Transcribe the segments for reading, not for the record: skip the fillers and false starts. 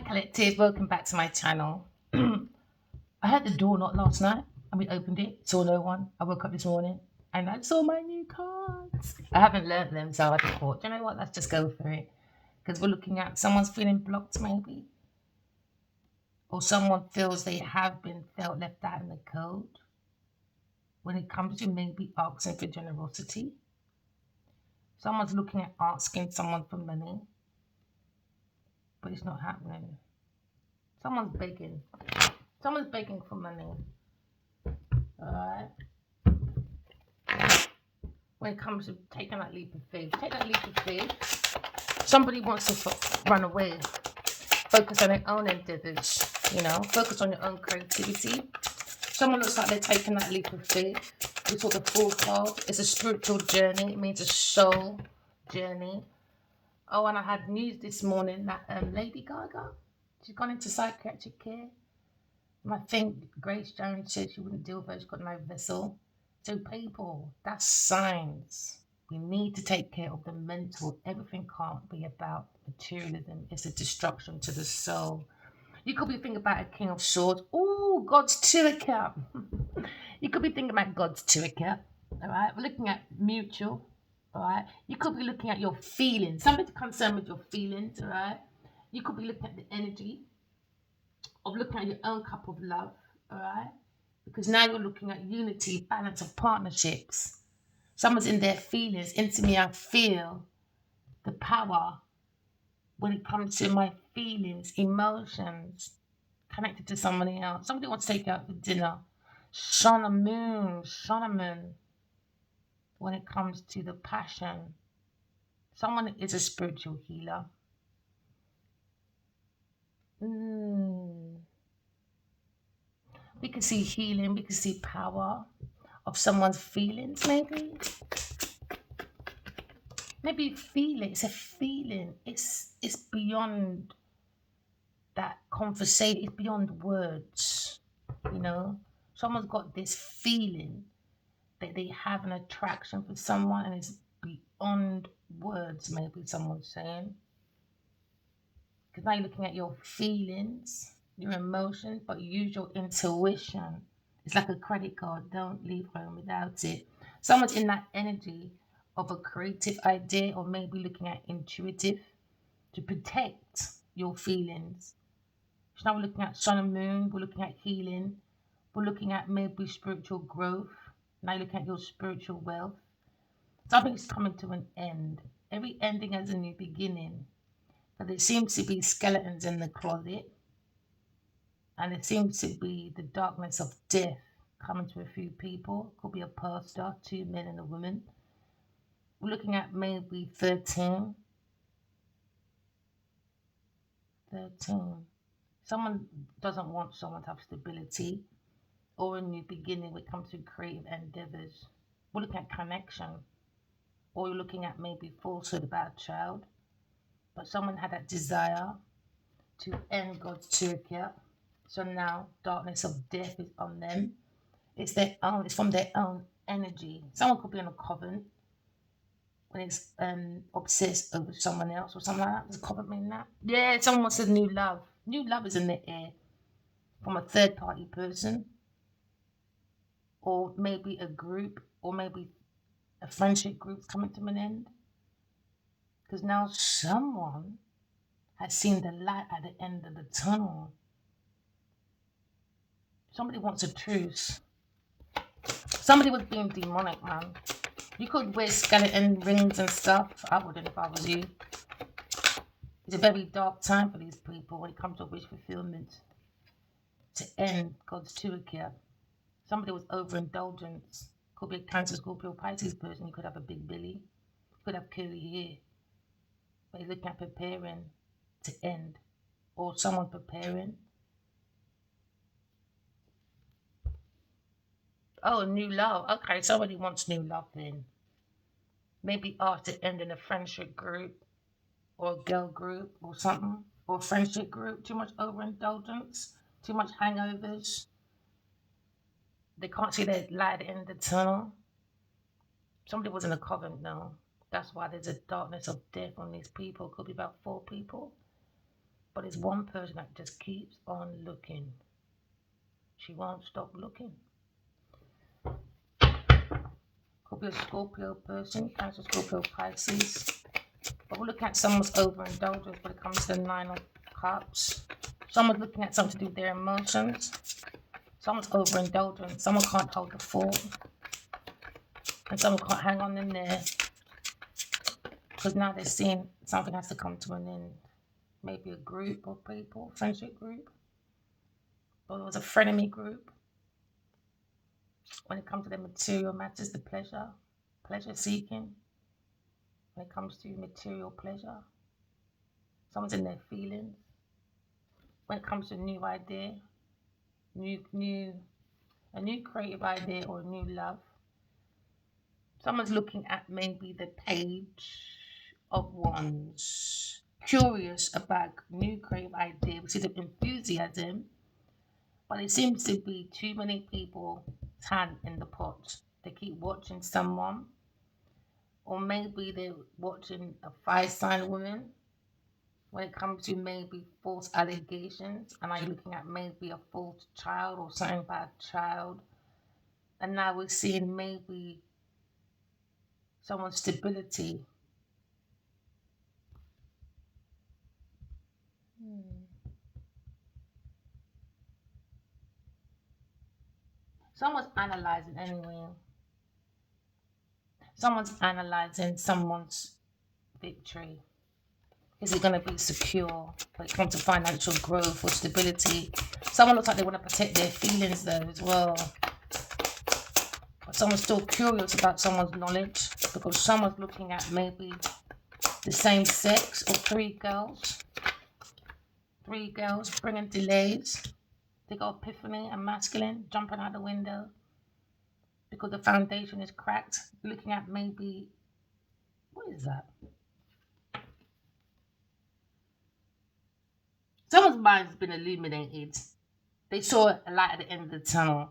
Collective, welcome back to my channel. I heard the door knock last night and we opened it, saw no one. I woke up this morning and I saw my new cards. I haven't learnt them, so I just thought, you know what, let's just go for it. Because we're looking at someone's feeling blocked, maybe, or someone feels they have been felt left out in the code when it comes to maybe asking for generosity. Someone's looking at asking someone for money, but it's not happening. Someone's begging. Someone's begging for money. Alright. When it comes to taking that leap of faith, take that leap of faith. Somebody wants to run away, focus on their own endeavors, focus on your own creativity. Someone looks like they're taking that leap of faith. We saw the Fool card. It's a spiritual journey. It means a soul journey. Oh, and I had news this morning that Lady Gaga, she's gone into psychiatric care. And I think Grace Jones said she wouldn't deal with her. She's got no vessel. So people, that's signs. We need to take care of the mental. Everything can't be about materialism. It's a destruction to the soul. You could be thinking about a King of Swords. Oh, God's Turka. You could be thinking about God's Turka. All right. We're looking at mutual. All right. You could be looking at your feelings. Something concerned with your feelings. All right. You could be looking at the energy of looking at your own cup of love. All right. Because now you're looking at unity, balance of partnerships. Someone's in their feelings. Into me, I feel the power when it comes to my feelings, emotions, connected to somebody else. Somebody wants to take you out for dinner. Sun and moon. When it comes to the passion. Someone is a spiritual healer. We can see healing, we can see power of someone's feelings, maybe. Maybe feel it. It's a feeling. It's beyond that conversation. It's beyond words. Someone's got this feeling that they have an attraction for someone, and it's beyond words. Maybe someone's saying, because now you're looking at your feelings, your emotions, but use your intuition. It's like a credit card. Don't leave home without it. Someone's in that energy of a creative idea, or maybe looking at intuitive to protect your feelings. So now we're looking at sun and moon, we're looking at healing, we're looking at maybe spiritual growth. Now you're looking at your spiritual wealth. Something's coming to an end. Every ending has a new beginning. But there seems to be skeletons in the closet, and it seems to be the darkness of death coming to a few people. Could be a pastor, two men and a woman. We're looking at maybe 13. Someone doesn't want someone to have stability or a new beginning when it comes to creative endeavors. We're looking at connection, or you're looking at maybe falsehood about a child. But someone had that desire to end God's Turkey. So now darkness of death is on them. It's from their own energy. Someone could be in a covenant when it's obsessed over someone else or something like that. Does a covenant mean that? Yeah, someone wants a new love. New love is in the air from a third party person, or maybe a group, or maybe a friendship group's coming to an end. Because now someone has seen the light at the end of the tunnel. Somebody wants a truce. Somebody was being demonic, man. You could wear skeleton rings and stuff. I wouldn't if I was you. It's a very dark time for these people when it comes to wish fulfillment. To end God's Turkey. Somebody was overindulgence. Could be a Cancer, Scorpio, Pisces person. You could have a big belly. You could have curly hair. But you're looking at preparing to end. Or someone preparing. Oh, new love. Okay, somebody wants new love then. Maybe after ending a friendship group or a girl group or something, or a friendship group. Too much overindulgence, too much hangovers. They can't see the light at the end of the tunnel. Somebody was in a covenant now. That's why there's a darkness of death on these people. Could be about 4 people. But it's one person that just keeps on looking. She won't stop looking. Could be a Scorpio person, Cancer, Scorpio, Pisces. But we're looking at someone's overindulgence when it comes to the Nine of Cups. Someone's looking at something to do with their emotions. Someone's overindulgent. Someone can't hold the fort. And someone can't hang on in there. Because now they're seeing something has to come to an end. Maybe a group of people, friendship group. Or it was a frenemy group. When it comes to the material matters, the pleasure seeking. When it comes to material pleasure, someone's in their feelings. When it comes to a new idea, a new creative idea or a new love, someone's looking at maybe the Page of Wands, curious about new creative idea, we see the enthusiasm, but it seems to be too many people's hand in the pot. They keep watching someone, or maybe they're watching a fire-sign woman. When it comes to maybe false allegations, and I'm looking at maybe a false child or something about a child, and now we're seeing maybe someone's stability. Someone's analyzing anyway. Someone's analyzing someone's victory. Is it going to be secure when it comes to financial growth or stability? Someone looks like they want to protect their feelings though as well. But someone's still curious about someone's knowledge because someone's looking at maybe the same sex or three girls. Three girls bringing delays. They got epiphany and masculine jumping out the window because the foundation is cracked. Looking at maybe, what is that? Someone's mind's been illuminated. They saw a light at the end of the tunnel.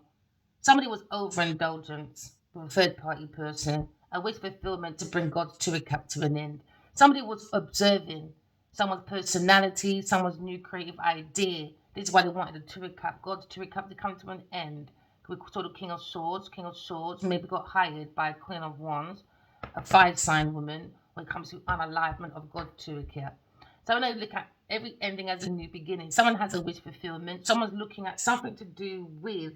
Somebody was overindulgent with a third party person, a wish fulfillment to bring God's Turicap to an end. Somebody was observing someone's personality, someone's new creative idea. This is why they wanted the Turicap, God's Turicap to come to an end. We saw the King of Swords, maybe got hired by Queen of Wands, a fire-sign woman when it comes to unalivement of God's Turicap. So when I look at every ending as a new beginning, someone has a wish fulfillment, someone's looking at something to do with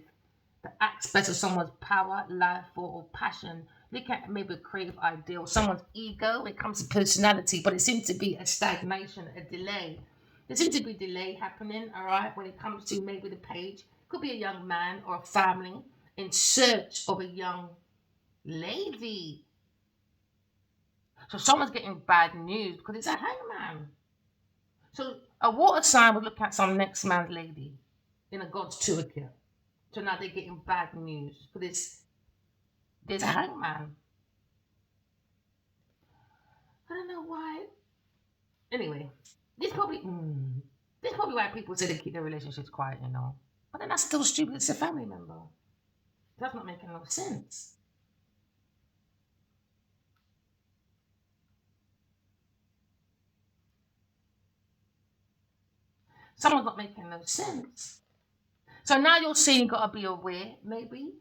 the aspect of someone's power, life, or passion. Look at maybe a creative ideal, someone's ego when it comes to personality, but it seems to be a stagnation, a delay. There seems to be delay happening, all right, when it comes to maybe the Page. Could be a young man or a family in search of a young lady. So someone's getting bad news because it's a hangman. So a water sign would look at some next man's lady in a God's toolkit. So now they're getting bad news because there's a hangman. I don't know why. Anyway, this probably this probably why people say they keep their relationships quiet, you know. But then that's still stupid. It's a family member. That's not making no sense. Someone's not making no sense. So now you're saying you gotta be aware, maybe,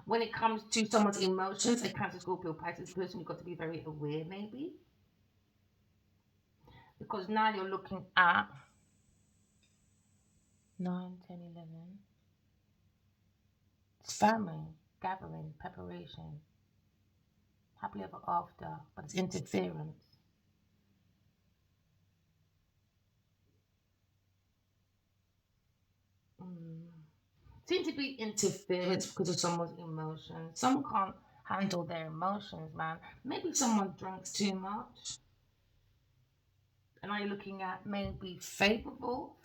when it comes to someone's emotions, a Cancer, Scorpio, Pisces person, you've got to be very aware, maybe, because now you're looking at 9, 10, 11. It's family, gathering, preparation, happily ever after, but it's interference. Mm. Seems to be interference because of someone's emotions. Someone can't handle their emotions, man. Maybe someone drinks too much. And are you looking at maybe favorable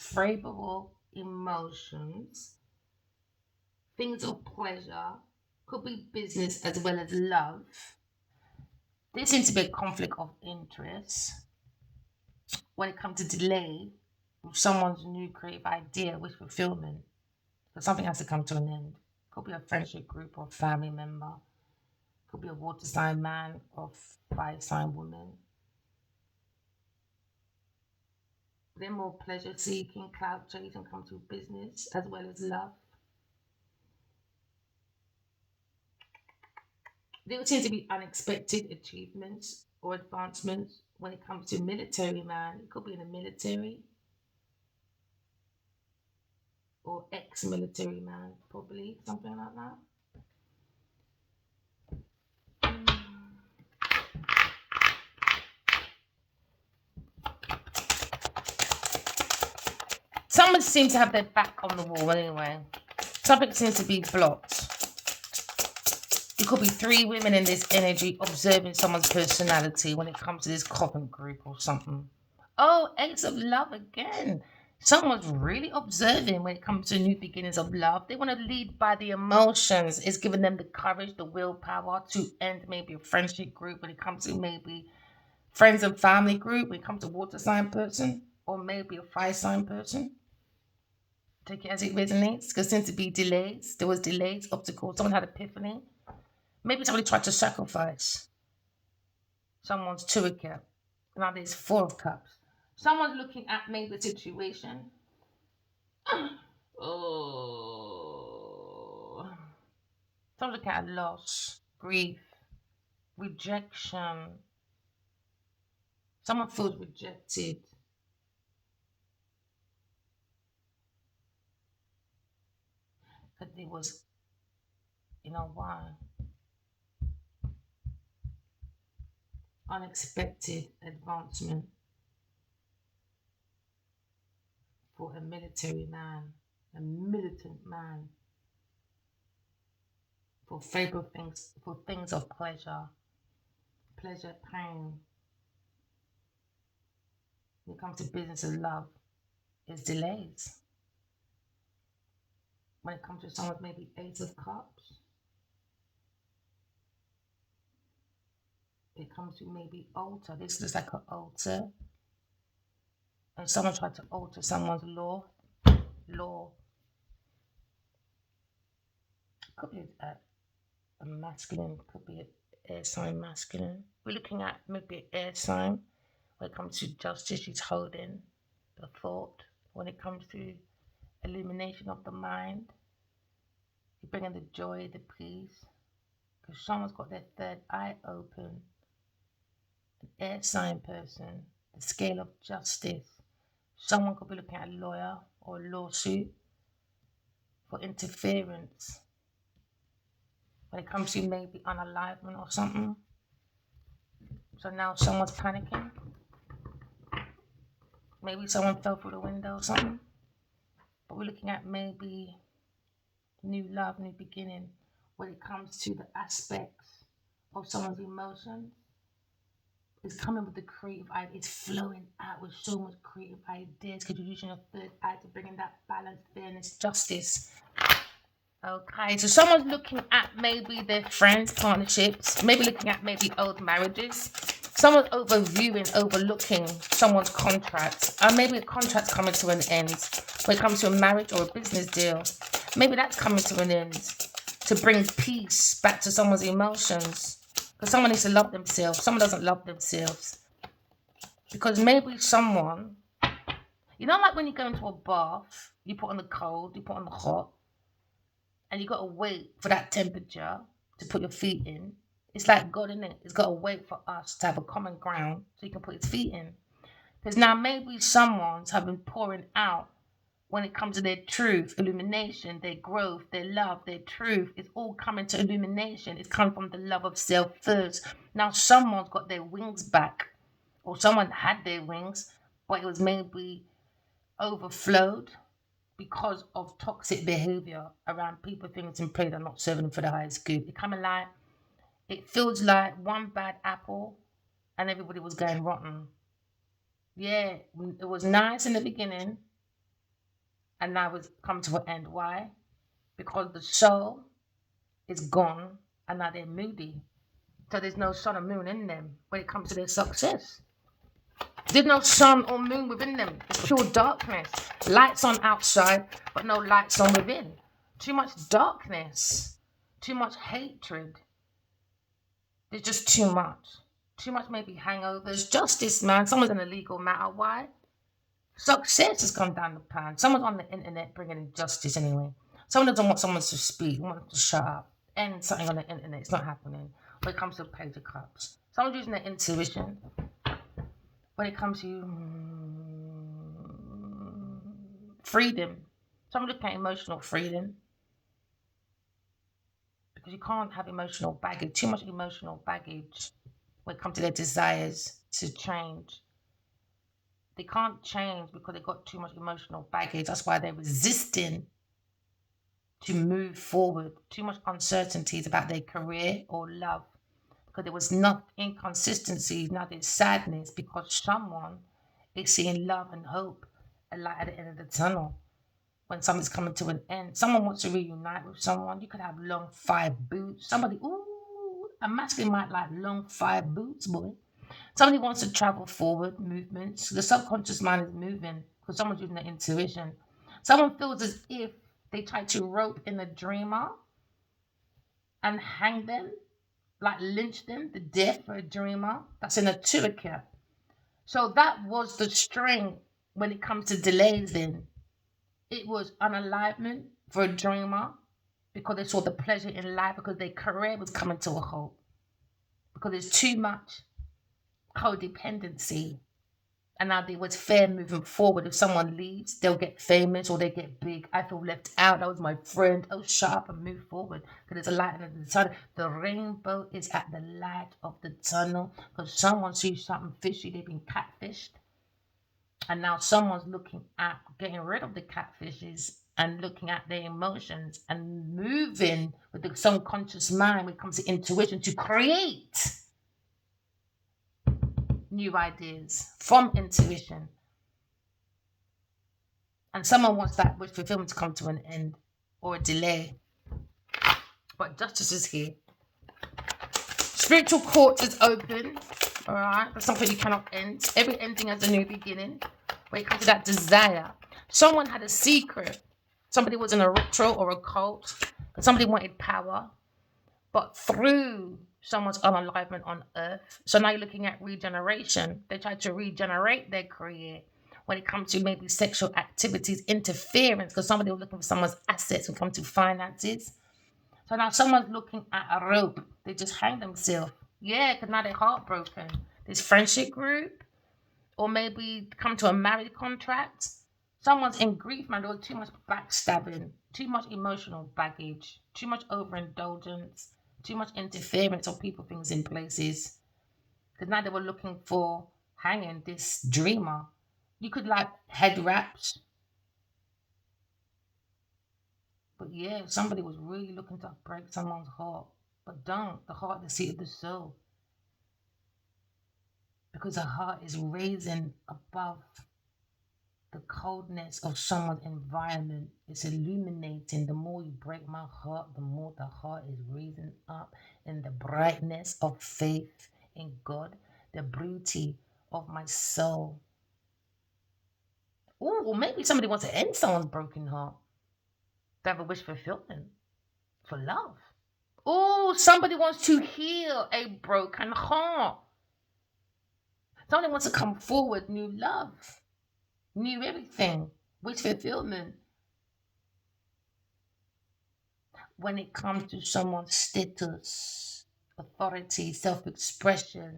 emotions, things of pleasure, could be business as well as love. There seems to be a conflict of interest when it comes to delay with someone's new creative idea with fulfillment. But something has to come to an end. Could be a friendship group or family member. Could be a water sign man or fire sign woman. They're more pleasure seeking, clout chasing, comes with business as well as love. There seem to be unexpected achievements or advancements when it comes to military man. It could be in the military or ex-military man, probably something like that. Someone seems to have their back on the wall anyway. Something seems to be blocked. It could be three women in this energy observing someone's personality when it comes to this coven group or something. Oh, Ace of Love again. Someone's really observing when it comes to new beginnings of love. They want to lead by the emotions. It's giving them the courage, the willpower to end maybe a friendship group when it comes to maybe friends and family group when it comes to water sign person or maybe a fire sign person. Take it as it resonates. Because seems to be delays. There was delays, obstacles. Someone had epiphany. Maybe somebody tried to sacrifice someone's two of cups. Now there's four of cups. Someone's looking at maybe the situation. Oh. Someone's looking at loss, grief, rejection. Someone feels rejected. Because there was, why? Unexpected advancement for a military man, a militant man, for favorable things, for things of pleasure, pain. When it comes to business and love, it's delays. When it comes to someone's maybe Ace of Cups, it comes to maybe altar. This looks like an altar. And someone tried to alter someone's law. Could be a masculine, could be an air sign masculine. We're looking at maybe an air sign. When it comes to justice, she's holding the thought. When it comes to illumination of the mind, you're bringing the joy, the peace. Because someone's got their third eye open. An air sign person, the scale of justice. Someone could be looking at a lawyer or a lawsuit for interference. When it comes to maybe unalignment or something. So now someone's panicking. Maybe someone fell through the window or something. But we're looking at maybe new love, new beginning when it comes to the aspects of someone's emotions. It's coming with the creative eye. It's flowing out with so much creative ideas because you're using your third eye to bring in that balance, fairness, justice. Okay, so someone's looking at maybe their friends, partnerships, maybe looking at maybe old marriages. Someone's overviewing, overlooking someone's contract. And maybe a contract's coming to an end when it comes to a marriage or a business deal. Maybe that's coming to an end to bring peace back to someone's emotions. Because someone needs to love themselves. Someone doesn't love themselves. Because maybe someone, like when you go into a bath, you put on the cold, you put on the hot, and you got to wait for that temperature to put your feet in. It's like God, isn't it? It's got to wait for us to have a common ground so you can put his feet in. Because now maybe someone's having pouring out when it comes to their truth, illumination, their growth, their love, their truth. It's all coming to illumination. It's come from the love of self first. Now someone's got their wings back, or someone had their wings, but it was maybe overflowed because of toxic behavior around people, things, and play that are not serving them for the highest good. It feels like one bad apple and everybody was going rotten. Yeah, it was nice in the beginning and now it's come to an end. Why? Because the soul is gone and now they're moody. So there's no sun or moon in them when it comes to their success. There's no sun or moon within them. It's pure darkness. Lights on outside, but no lights on within. Too much darkness. Too much hatred. There's just too much. Too much maybe hangovers. Justice, man. Someone's in a legal matter. Why? Success has come down the pan. Someone's on the internet bringing injustice anyway. Someone doesn't want someone to speak, want them to shut up. And something on the internet, it's not happening. When it comes to Page of Cups, someone's using their intuition. When it comes to freedom, someone looking at emotional freedom. Because you can't have emotional baggage, too much emotional baggage when it comes to their desires to change. They can't change because they've got too much emotional baggage. That's why they're resisting to move forward. Too much uncertainties about their career or love. Because there was not inconsistency, now there's sadness because someone is seeing love and hope, a light at the end of the tunnel. When something's coming to an end, someone wants to reunite with someone. You could have long fire boots. Somebody, ooh, a masculine might like long fire boots, boy. Somebody wants to travel forward, movements. The subconscious mind is moving because someone's using their intuition. Someone feels as if they tried to rope in a dreamer and hang them, like lynch them to death for a dreamer. That's in a toolkit. So that was the string when it comes to delays then. It was unalignment for a dreamer because they saw the pleasure in life because their career was coming to a halt. Because there's too much codependency. And now there was fair moving forward. If someone leaves, they'll get famous or they get big. I feel left out. That was my friend. Oh, shut up and move forward. Because there's a light in the tunnel. The rainbow is at the light of the tunnel. Because someone sees something fishy. They've been catfished. And now someone's looking at getting rid of the catfishes and looking at their emotions and moving with the subconscious mind when it comes to intuition to create new ideas from intuition. And someone wants that wish fulfillment to come to an end or a delay. But justice is here. Spiritual court is open. All right. But something you cannot end. Every ending has a new beginning. When it comes to that desire. Someone had a secret. Somebody was in a ritual or a cult. Somebody wanted power. But through someone's unalignment on earth. So now you're looking at regeneration. They tried to regenerate their career when it comes to maybe sexual activities, interference, because somebody was looking for someone's assets when it comes to finances. So now someone's looking at a rope. They just hang themselves. Yeah, because now they're heartbroken. This friendship group, or maybe come to a marriage contract. Someone's in grief, man. There was too much backstabbing, too much emotional baggage, too much overindulgence, too much interference of people, things in places. Because now they were looking for hanging this dreamer. You could like head wraps. But yeah, somebody was really looking to break someone's heart. But don't. The heart, the seat of the soul. Because the heart is raising above the coldness of someone's environment. It's illuminating. The more you break my heart, the more the heart is raising up in the brightness of faith in God, the beauty of my soul. Or maybe somebody wants to end someone's broken heart. They have a wish fulfillment for love. Oh, somebody wants to heal a broken heart. Somebody wants to come forward, new love, new everything, wish fulfillment. When it comes to someone's status, authority, self-expression,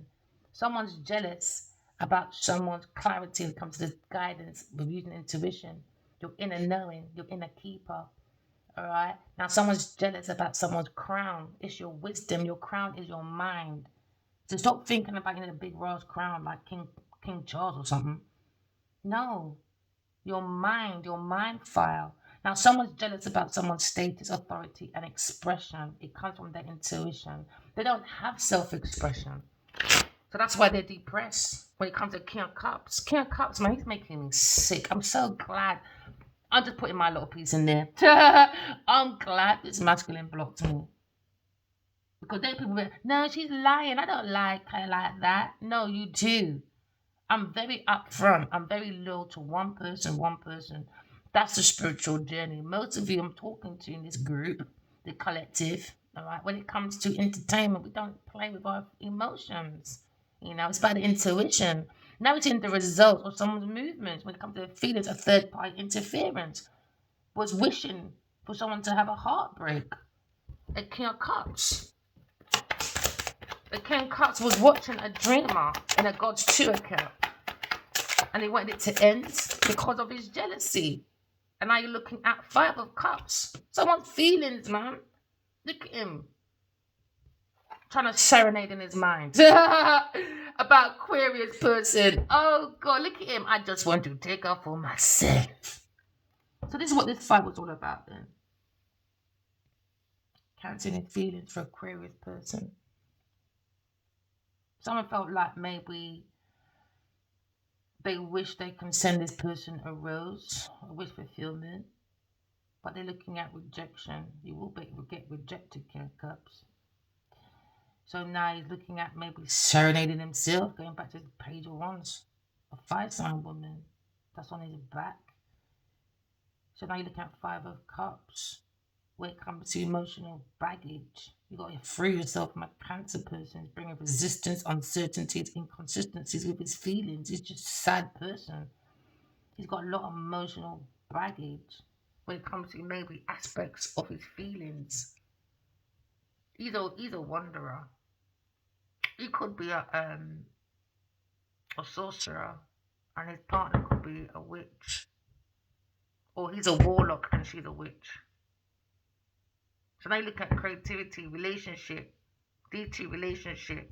someone's jealous about someone's clarity when it comes to this guidance with using intuition, your inner knowing, your inner keeper. All right. Now someone's jealous about someone's crown. It's your wisdom. Your crown is your mind. So stop thinking about a big rose crown like King Charles or something. No. Your mind file. Now someone's jealous about someone's status, authority, and expression. It comes from their intuition. They don't have self-expression. So that's why they're depressed when it comes to King of Cups. King of Cups, man, he's making me sick. I'm so glad. I'm just putting my little piece in there. I'm glad this masculine blocked me. Because then people were, no, she's lying. I don't like her like that. No, you do. I'm very upfront. I'm very loyal to one person, one person. That's the spiritual journey. Most of you I'm talking to in this group, the collective, all right, when it comes to entertainment, we don't play with our emotions. You know, it's about the intuition. Narrating the results of someone's movements when it comes to their feelings, a third party interference. Was wishing for someone to have a heartbreak. A King of Cups. The King of Cups was watching a dreamer in a God's true account. And he wanted it to end because of his jealousy. And now you're looking at Five of Cups. Someone's feelings, man. Look at him. Trying to serenade in his mind. About Aquarius person. Oh, God, look at him. I just want to take off for myself. So this is what this fight was all about then. Cancelling feelings for Aquarius person. Someone felt like maybe they wish they can send this person a rose, a wish fulfillment, but they're looking at rejection. You will get rejected, King of Cups. So now he's looking at maybe serenading himself, going back to the Page of Wands, a fire sign woman that's on his back. So now you're looking at Five of Cups. When it comes to emotional baggage, you got to free yourself from a Cancer person, bringing resistance, uncertainties, inconsistencies with his feelings. He's just a sad person. He's got a lot of emotional baggage when it comes to maybe aspects of his feelings. He's a wanderer. He could be a sorcerer, and his partner could be a witch, or he's a warlock and she's a witch. So now you look at creativity, relationship, D2 relationship.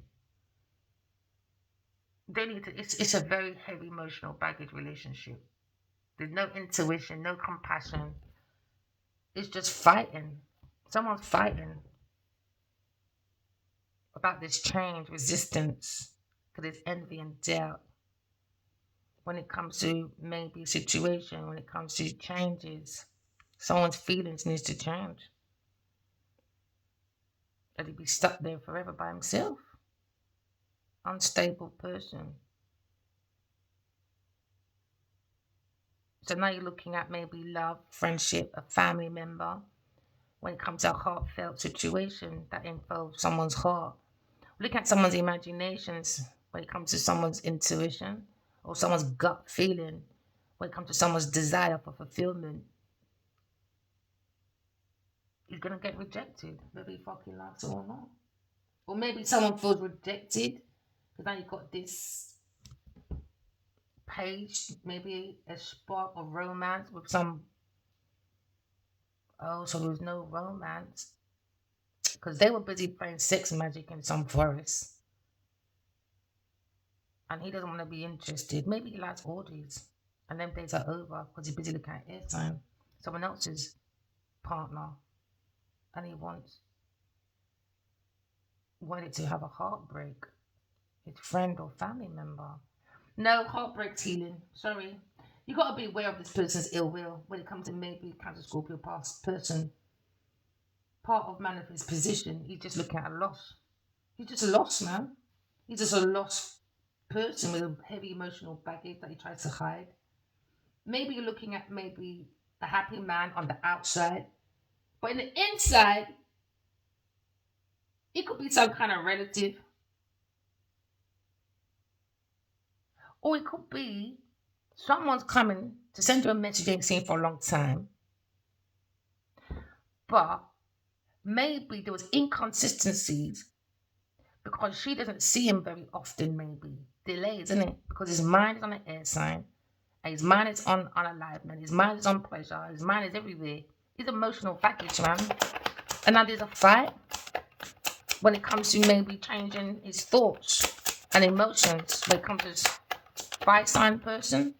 They need to. It's a very heavy emotional baggage relationship. There's no intuition, no compassion. It's just fighting. Someone's fighting about this change, resistance, because there's envy and doubt. When it comes to maybe a situation, when it comes to changes, someone's feelings needs to change. That he'd be stuck there forever by himself. Unstable person. So now you're looking at maybe love, friendship, a family member. When it comes to a heartfelt situation that involves someone's heart. Look at someone's imaginations when it comes to someone's intuition or someone's gut feeling when it comes to someone's desire for fulfillment. He's going to get rejected, whether he fucking likes it or not. Or maybe someone feels rejected because now you've got this page, maybe a spark of romance with some. Oh, so there's no romance because they were busy playing sex magic in some forest. And he doesn't want to be interested. Maybe he likes orgies. And them days are over because he's busy looking at airtime. Someone else's partner. And he wanted to have a heartbreak. His friend or family member. No, heartbreak's healing. Sorry. You got to be aware of this person's ill will when it comes to maybe Cancer Scorpio past person. Part of man of his position, he's just looking at a loss. He's just a loss, man. He's just a lost person with a heavy emotional baggage that he tries to hide. Maybe you're looking at maybe a happy man on the outside, but in the inside, it could be some kind of relative, or it could be someone's coming to send you a message you ain't seen for a long time, but maybe there was inconsistencies because she doesn't see him very often, maybe delays, isn't it? Because his mind is on the air sign, and his mind is on alignment, his mind is on pleasure, his mind is everywhere. His emotional package, man. And now there's a fight when it comes to maybe changing his thoughts and emotions when it comes to this fire sign person.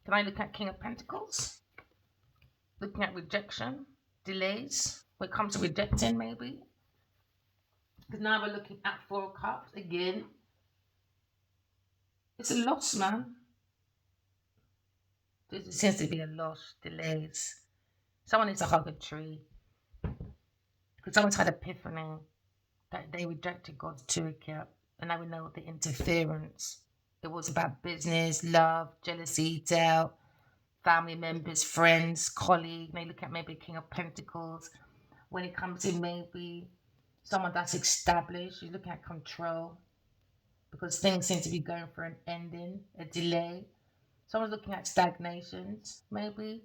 Can I look at King of Pentacles? Looking at rejection, delays, when it comes to rejecting maybe. Because now we're looking at Four of Cups again. It's a loss, man. There seems to be a loss, delays. Someone needs to hug a tree. Because someone's had epiphany that they rejected God's toolkit. And now we know the interference. It was about business, love, jealousy, doubt, family members, friends, colleagues. They look at maybe King of Pentacles. When it comes to maybe someone that's established, you're looking at control. because things seem to be going for an ending, a delay. Someone's looking at stagnations, maybe.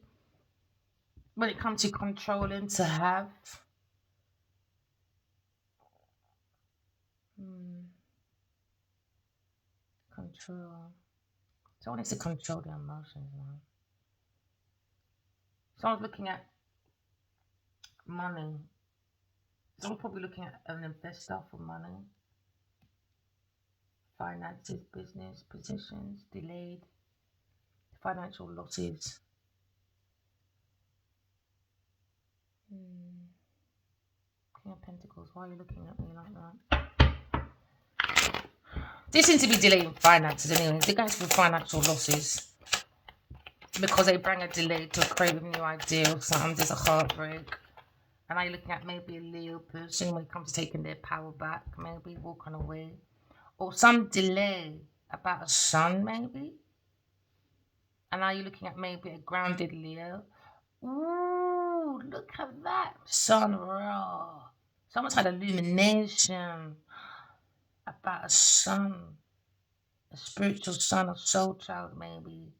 When it comes to controlling, to have. Hmm, control. Someone needs to control their emotions, man. Someone's looking at money. Someone's probably looking at an investor for money, finances, business, positions, delayed, financial losses. Hmm. King of Pentacles, why are you looking at me like that? They seem to be delaying finances anyway. They're going through financial losses because they bring a delay to create a new idea or something. There's a heartbreak. And are you looking at maybe a Leo person when it comes to taking their power back, maybe walking away? Or some delay about a son, maybe? And are you looking at maybe a grounded Leo? Ooh, look at that. Sun raw. Someone's had illumination about a son, a spiritual son, a soul child, maybe,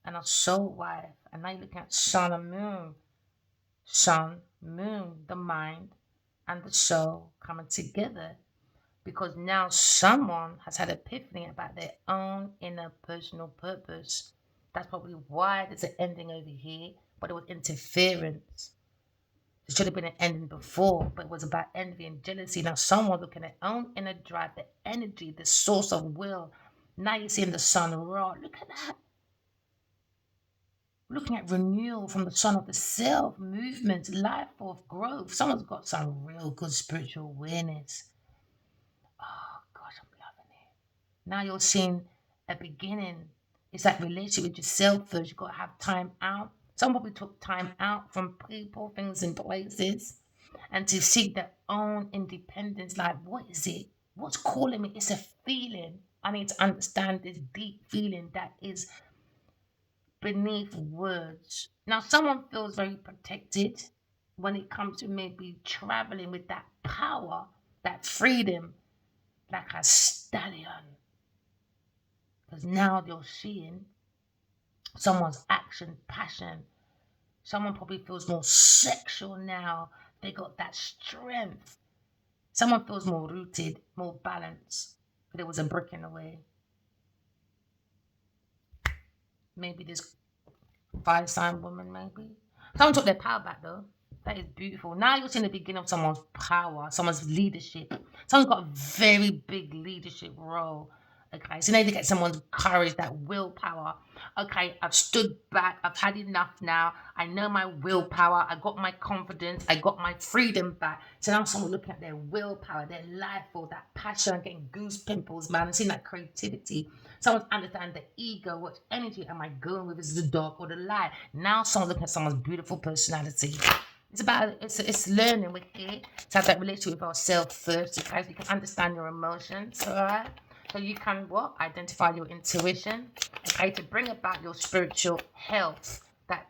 and a soul wife. And now you're looking at sun and moon. Sun, moon, the mind, and the soul coming together. Because now someone has had epiphany about their own inner personal purpose. That's probably why there's an ending over here, but it was interference. There should have been an ending before, but it was about envy and jealousy. Now someone looking at their own inner drive, the energy, the source of will. Now you're seeing the sun raw. Look at that. Looking at renewal from the sun of the self, movement, life force, growth. Someone's got some real good spiritual awareness. Oh gosh, I'm loving it. Now you're seeing a beginning. It's that relationship with yourself first. You've got to have time out. Some people took time out from people, things, and places, and to seek their own independence. Like, what is it? What's calling me? It's a feeling. I need to understand this deep feeling that is beneath words. Now, someone feels very protected when it comes to maybe traveling with that power, that freedom, like a stallion. Because now you're seeing someone's action, passion. Someone probably feels more sexual now. They got that strength. Someone feels more rooted, more balanced. There was a brick in the way. Maybe this fire sign woman, maybe. Someone took their power back though. That is beautiful. Now you're seeing the beginning of someone's power, someone's leadership. Someone's got a very big leadership role. Okay, so now you get someone's courage, that willpower. Okay, I've stood back. I've had enough now. I know my willpower. I got my confidence. I got my freedom back. So now someone looking at their willpower, their life, or that passion, getting goose pimples, man, and seeing that creativity. Someone's understanding the ego. What energy am I going with? Is it the dark or the light? Now someone's looking at someone's beautiful personality. It's about it's learning. We're here to have that relationship with ourselves first, because you can understand your emotions, all right? So you can what? Identify your intuition, okay, to bring about your spiritual health, that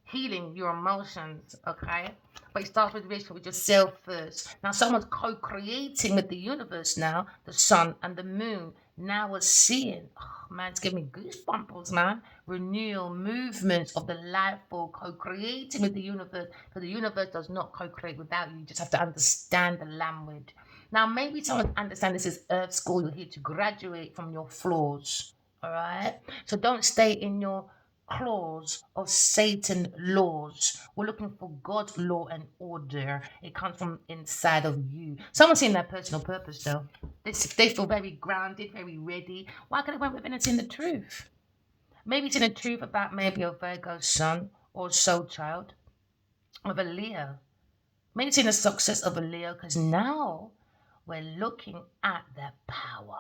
healing your emotions, okay? But it starts with relationship with yourself first. Now someone's co-creating with the universe now, the sun and the moon. Now we're seeing, oh man, it's giving me goosebumps, man. Renewal, movements of the life force, co-creating with the universe. Because the universe does not co-create without you. You just have to understand the language. Now maybe someone understand this is Earth School. You're here to graduate from your flaws. All right. So don't stay in your clause of Satan laws. We're looking for God's law and order. It comes from inside of you. Someone's seeing their personal purpose though. They feel very grounded, very ready. Why could I went within and seen the truth? Maybe it's in the truth about maybe a Virgo son or soul child of a Leo. Maybe it's in the success of a Leo because now we're looking at the power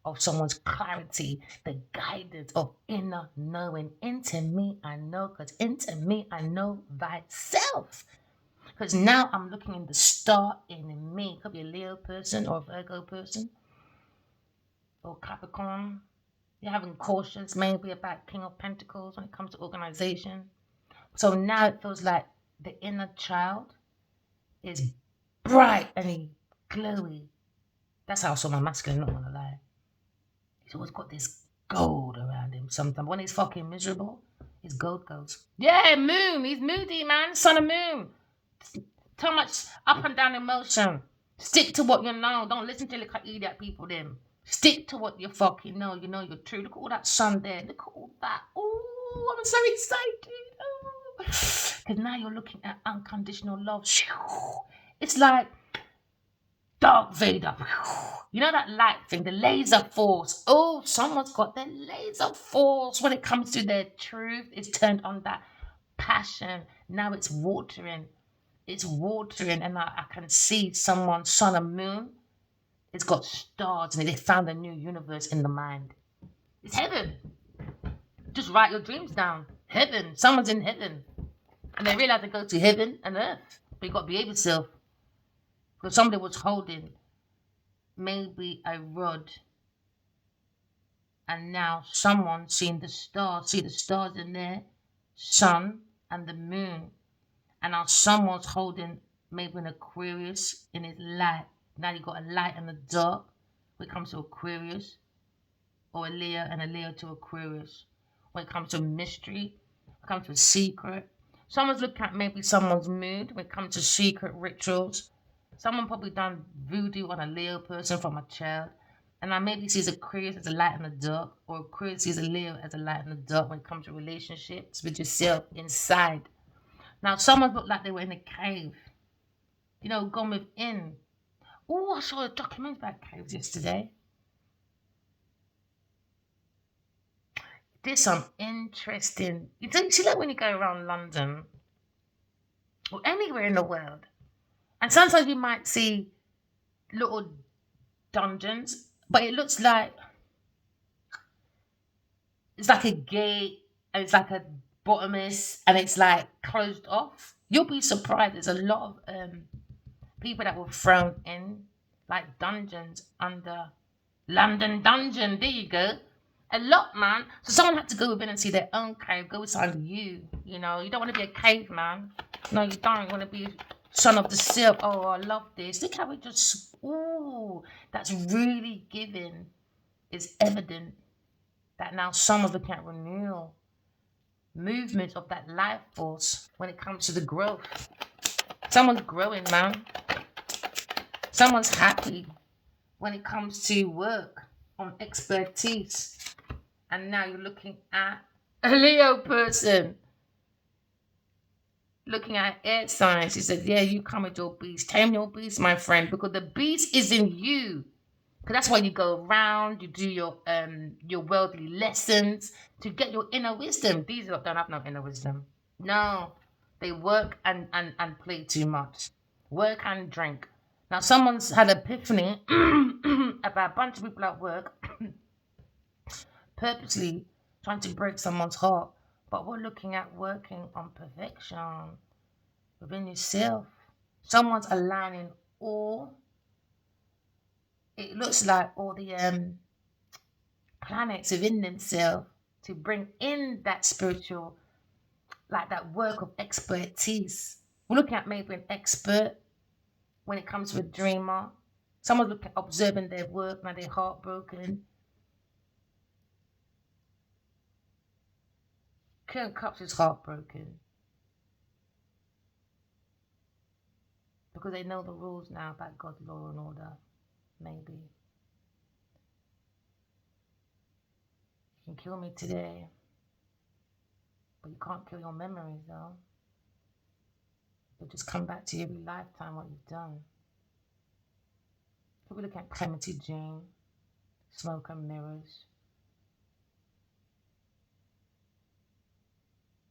of someone's clarity, the guidance of inner knowing. Into me I know, because into me I know thyself. Because now I'm looking in the star in me. Could be a Leo person or a Virgo person or Capricorn. You're having cautions maybe about King of Pentacles when it comes to organization. So now it feels like the inner child is bright and glowy. That's how I saw my masculine, not gonna lie. He's always got this gold around him sometimes. When he's fucking miserable, his gold goes. Yeah, moon. He's moody, man. Son of moon. Too much up and down emotion. Stick to what you know. Don't listen to the idiot people then. Stick to what you fucking know. You know you're true. Look at all that sun there. Look at all that. Oh, I'm so excited. Because now you're looking at unconditional love. It's like Dark Vader. You know that light thing, the laser force. Oh, someone's got the laser force when it comes to their truth. It's turned on that passion. Now it's watering. It's watering, and I can see someone's sun and moon. It's got stars, and they found a new universe in the mind. It's heaven. Just write your dreams down. Heaven. Someone's in heaven. And they realize they go to heaven and earth. But you got to behave yourself. Because somebody was holding maybe a rod, and now someone's seen the stars. See the stars in there? Sun and the moon. And now someone's holding maybe an Aquarius in his light. Now you got a light and a dark when it comes to Aquarius, or a Leo and a Leo to Aquarius. When it comes to mystery, when it comes to secret. Someone's looking at maybe someone's mood when it comes to secret rituals. Someone probably done voodoo on a Leo person from a child. And I maybe sees Aquarius as a light and a dark, or Aquarius sees a Leo as a light and a dark when it comes to relationships with yourself inside. Now, someone looked like they were in a cave, gone within. Oh, I saw a documentary about caves yesterday. There's some interesting. You don't see that when you go around London or anywhere in the world, and sometimes you might see little dungeons, but it looks like it's like a gate, and it's like a bottomless, and it's like closed off. You'll be surprised. There's a lot of people that were thrown in like dungeons under London Dungeon. There you go. A lot, man. So someone had to go within and see their own cave. Go inside you. You don't want to be a caveman. No, you don't. You want to be son of the silk. Oh, I love this. Look how it just. Ooh, that's really giving. It's evident that now someone's looking at renewal, movement of that life force when it comes to the growth. Someone's growing, man. Someone's happy when it comes to work on expertise. And now you're looking at a Leo person. Looking at air signs. He said, yeah, you come with your beast. Tame your beast, my friend, because the beast is in you. Because that's why you go around, you do your worldly lessons to get your inner wisdom. These don't have no inner wisdom. No. They work and play too much. Work and drink. Now, someone's had an epiphany about a bunch of people at work purposely trying to break someone's heart. But we're looking at working on perfection within yourself. Someone's aligning all. It looks like all the planets within themselves to bring in that spiritual, like that work of expertise. We're looking at maybe an expert when it comes to a dreamer. Someone's looking, observing their work, now they're heartbroken. King of Cups is heartbroken because they know the rules now about God's law and order. Maybe you can kill me today, but you can't kill your memories, though. They'll just come back to you every lifetime what you've done. People look at Clementi Jane, smoke and mirrors,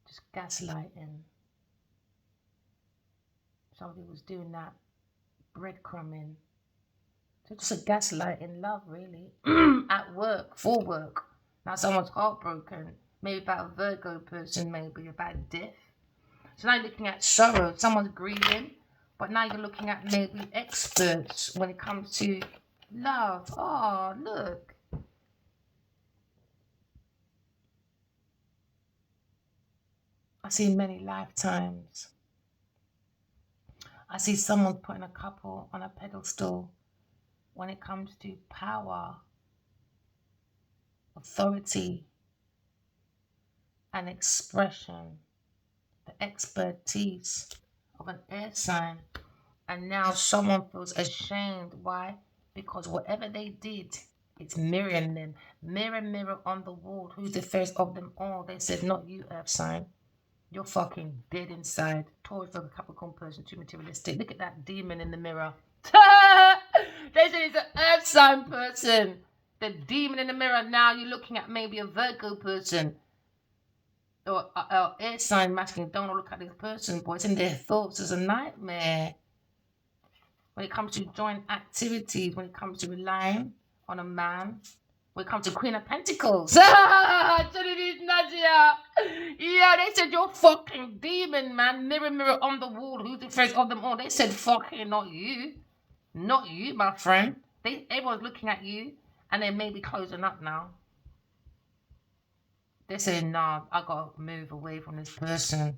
just gaslighting. Somebody was doing that breadcrumbing. So just a gaslighting love, really. At work, for work. Now someone's heartbroken. Maybe about a Virgo person, maybe about death. So now you're looking at sorrow. Someone's grieving. But now you're looking at maybe experts when it comes to love. Oh, look. I see many lifetimes. I see someone putting a couple on a pedestal when it comes to power. authority, and expression, the expertise of an air sign. And now someone feels ashamed. Why? Because whatever they did, it's mirroring them. Mirror, mirror on the wall. Who's the first of them all? They said, not you, earth sign. You're fucking dead inside. Taurus of a Capricorn person, too materialistic. Look at that demon in the mirror. They said it's an earth sign person. The demon in the mirror. Now you're looking at maybe a Virgo person. Or air sign masculine. Don't look at this person, boy. It's in their thoughts. It's a nightmare. When it comes to joint activities, when it comes to relying on a man, when it comes to Queen of Pentacles. Yeah, they said you're fucking demon, man. Mirror, mirror on the wall. Who's the first of them all? They said fucking not you. Not you, my friend. Everyone's looking at you and they may be closing up now. They're saying, nah, I gotta move away from this person.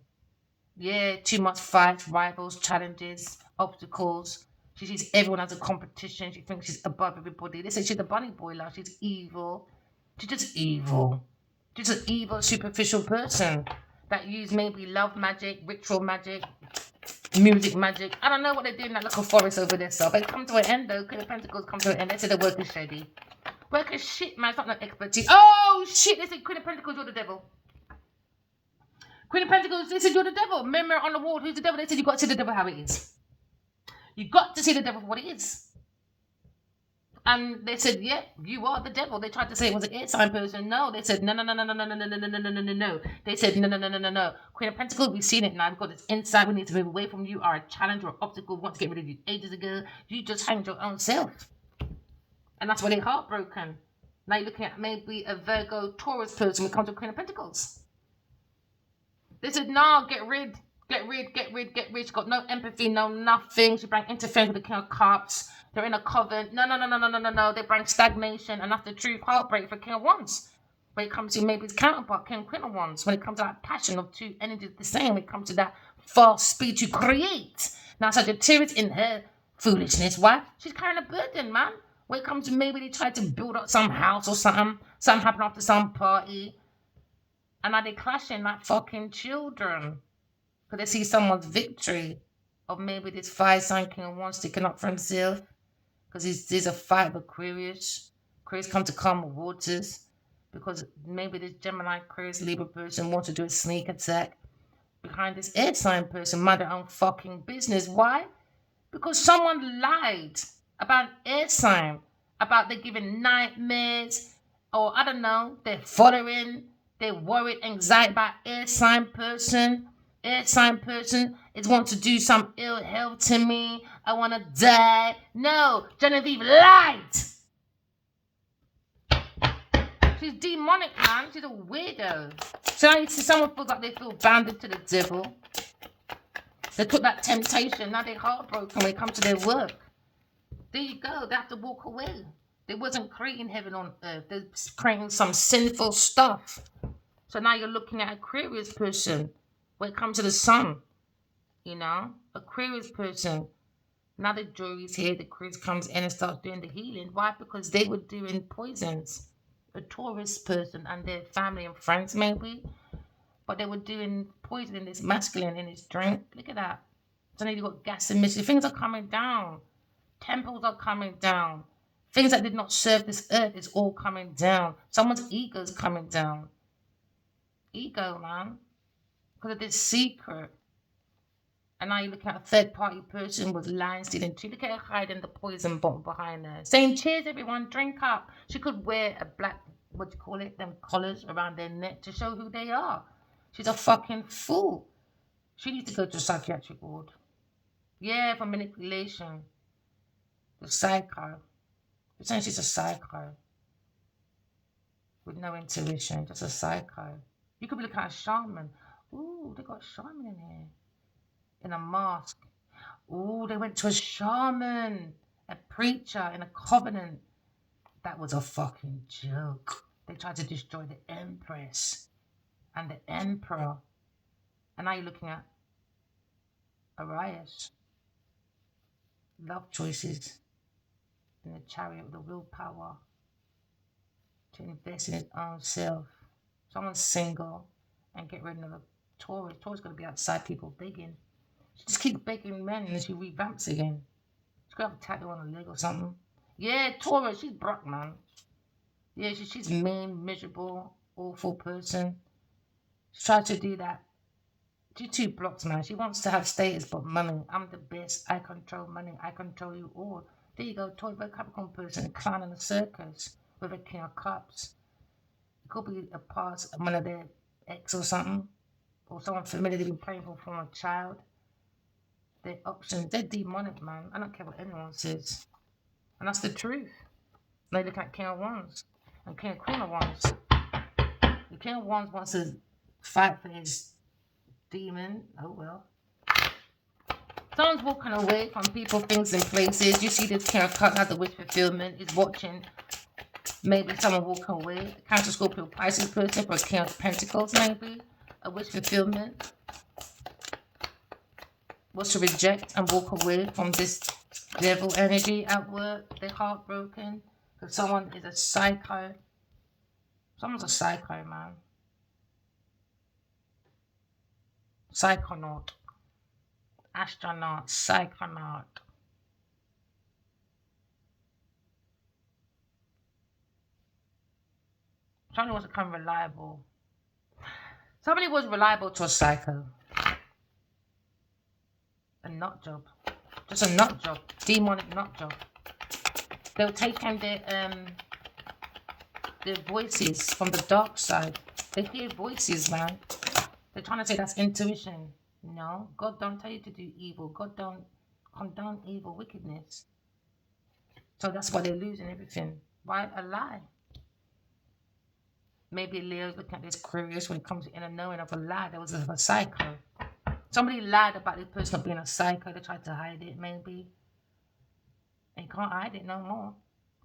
Yeah, too much fights, rivals, challenges, obstacles. She sees everyone as a competition. She thinks she's above everybody. They say she's a bunny boy, love. She's evil. She's just evil. She's an evil, superficial person that use maybe love magic, ritual magic, music magic. I don't know what they're doing in that little forest over there. So they come to an end though. Queen of Pentacles come to an end. They say the work is shady. Work is shit, man. It's not no expertise. Oh shit! They say Queen of Pentacles, you're the devil. Queen of Pentacles, they said you're the devil. Mirror on the wall, who's the devil? They said you got to see the devil how it is. You got to see the devil for what it is. And they said, yeah, you are the devil. They tried to say it was an air sign person. No, they said, no. They said, no. Queen of Pentacles, we've seen it now. We've got this inside. We need to move away from you. Are a challenge or obstacle. We want to get rid of you ages ago. You just hanged your own self. And that's why they're heartbroken. Now you're looking at maybe a Virgo Taurus person when it comes to Queen of Pentacles. They said, no, get rid. She's got no empathy, no nothing. She brings interference with the King of Cups. They're in a coven. No. They bring stagnation, and that's the truth. Heartbreak for King of Wands. When it comes to maybe his counterpart, King of Queen of Wands. When it comes to that passion of two energies the same. When it comes to that fast speed to create. Now Sagittarius in her foolishness. Why? She's carrying a burden, man. When it comes to maybe they try to build up some house or something. Something happened after some party. And now they're clashing like fucking children. Because they see someone's victory of maybe this fire sign King of Wands sticking up for himself. Because there's a fight with Aquarius. Aquarius come to calm waters. Because maybe this Gemini, Aquarius, Libra person wants to do a sneak attack behind this air sign person, mind their own fucking business. Why? Because someone lied about an air sign, about they're giving nightmares, or I don't know, they're following, they're worried, anxiety about air sign person. Air sign person is want to do some ill health to me. I want to die. No, Genevieve lied. She's demonic, man. She's a weirdo. So now you see someone feels like they feel bounded to the devil. They took that temptation. Now they're heartbroken when it comes to their work. There you go. They have to walk away. They wasn't creating heaven on earth. They're creating some sinful stuff. So now you're looking at Aquarius person. When it comes to the sun, you know, Aquarius person. Now the jury's here. The Aquarius comes in and starts doing the healing. Why? Because they were doing poisons. A Taurus person and their family and friends maybe. But they were doing poison in this masculine in his drink. Look at that. So now you've got gas emission. Things are coming down. Temples are coming down. Things that did not serve this earth is all coming down. Someone's ego is coming down. Ego, man. Because of this secret. And now you're looking at a third party person with lying, stealing too. Look at her hiding the poison bottle behind her. Saying, cheers everyone, drink up. She could wear a black, what do you call it, them collars around their neck to show who they are. She's a fucking fool. She needs to go to a psychiatric ward. Yeah, for manipulation. The psycho. You're saying she's a psycho. With no intuition, just a psycho. You could be looking at a shaman. Ooh, they got a shaman in here. In a mask. Ooh, they went to a shaman. A preacher in a covenant. That was a fucking joke. They tried to destroy the empress. And the emperor. And now you're looking at Arias. Love choices. In the chariot with the willpower. to invest in his own self. Someone's single and get rid of a Taurus. Taurus going to be outside people begging. She just keeps begging men and she revamps again. She's got a tattoo on her leg or something. Yeah, Taurus, she's broke, man. Yeah, she's mean, miserable, awful person. She tries to do that. She's too blocked, man. She wants to have status but money. I'm the best. I control money. I control you all. There you go, Taurus, very Capricorn person, a clown in a circus with a King of Cups. It could be a past, one of their ex or something. Or someone familiar they've been praying for from a child. Their options, they're demonic, man. I don't care what anyone says. And that's the truth. They look at King of Wands and King of Queen of Wands. The King of Wands wants to fight for his demon. Oh well. Someone's walking away from people, things, and places. You see this King of Cups has the wish fulfillment. He's watching maybe someone walking away. Cancer, Scorpio, Pisces person for a King of Pentacles, maybe. A wish fulfillment. Was to reject and walk away from this devil energy at work. They're heartbroken because someone is a psycho. Someone's a psycho, man. Psychonaut. Astronaut. Psychonaut. Somebody wants to become reliable. Somebody was reliable to a psycho. A nut job. Just a nut job. Demonic nut job. They'll take in their voices from the dark side. They hear voices, man. They're trying to say that's intuition. No, God don't tell you to do evil. God don't condone evil, wickedness. So that's why they're losing everything. Why? A lie. Maybe Leo's looking at this curious when it comes to inner knowing of a lie. There was a psycho. Somebody lied about this person not being a psycho. They tried to hide it, maybe. And you can't hide it no more.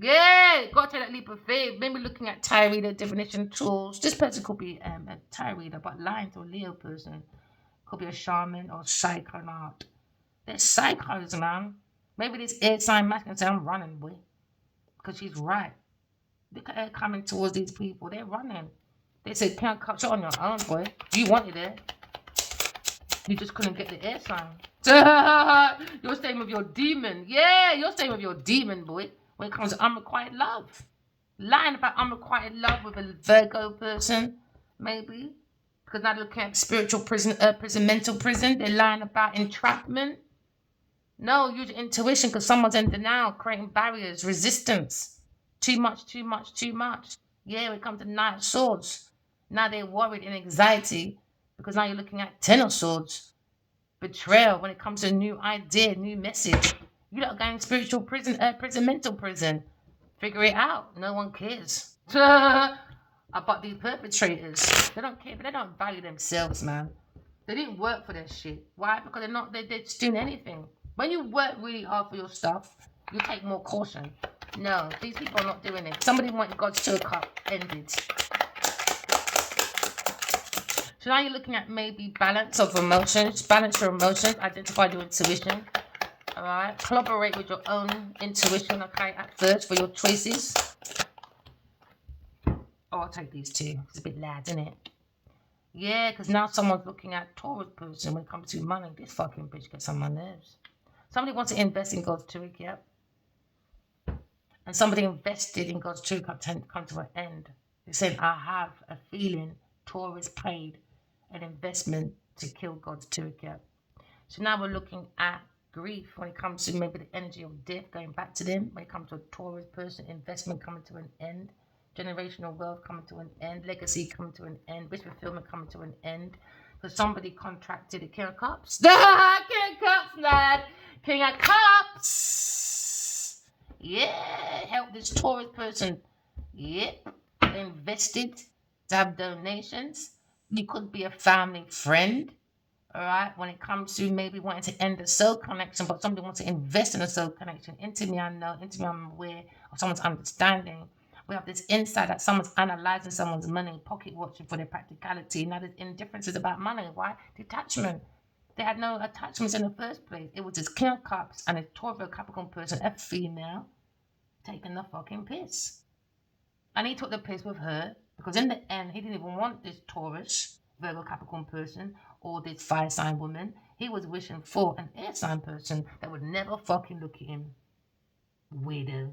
Yeah, got to take that leap of faith. Maybe looking at tarot reader divination tools. This person could be a tarot reader, but lying to a Leo person. Could be a shaman or a psychonaut. They're psychos, man. Maybe this air sign match can say, I'm running, boy. Because she's right. Look at her coming towards these people. They're running. They said, can't cut you on your own, boy. You wanted it. You just couldn't get the air sign. You're staying with your demon. Yeah, you're staying with your demon, boy. When it comes to unrequited love. Lying about unrequited love with a Virgo person, maybe. Because now they're looking at spiritual prison, mental prison. They're lying about entrapment. No, use intuition because someone's in denial, creating barriers, resistance. Too much, too much, too much. Yeah, when it comes to Knight of Swords. Now they're worried and anxiety. Because now you're looking at Ten of Swords. Betrayal when it comes to a new idea, new message. You lot are going spiritual prison, mental prison. Figure it out. No one cares. About these perpetrators. They don't care, but they don't value themselves, man. They didn't work for their shit. Why? Because they're just doing anything. When you work really hard for your stuff, you take more caution. No, these people are not doing it. Somebody wanted God's Two of Cups ended. So now you're looking at maybe balance of emotions. Balance your emotions. Identify your intuition. Alright. Collaborate with your own intuition, okay, at first for your choices. Oh, I'll take these two. It's a bit loud, isn't it? Yeah, because now someone's looking at Taurus person when it comes to money. This fucking bitch gets on my nerves. Somebody wants to invest in God's Two, yep. And somebody invested in God's Two come to an end. They said, I have a feeling Taurus paid an investment to kill God's Two, yep. So now we're looking at grief when it comes to maybe the energy of death going back to them. When it comes to a Taurus person, investment coming to an end. Generational wealth coming to an end. Legacy coming to an end. Wish fulfillment coming to an end. Because somebody contracted a King of Cups. King of Cups, lad. King of Cups. Yeah. Help this Taurus person. Yep. Invested to have donations. You could be a family friend. All right, when it comes to maybe wanting to end a soul connection, but somebody wants to invest in a soul connection. Into me, I know. Into me, I'm aware of someone's understanding. We have this insight that someone's analyzing someone's money, pocket watching for their practicality. Now, there's indifferences about money. Why? Detachment. They had no attachments in the first place. It was this King of Cups and a Tauro Capricorn person, a female, taking the fucking piss. And he took the piss with her because in the end, he didn't even want this Taurus, Virgo, Capricorn person or this fire sign woman. He was wishing for an air sign person that would never fucking look at him. Weirdo.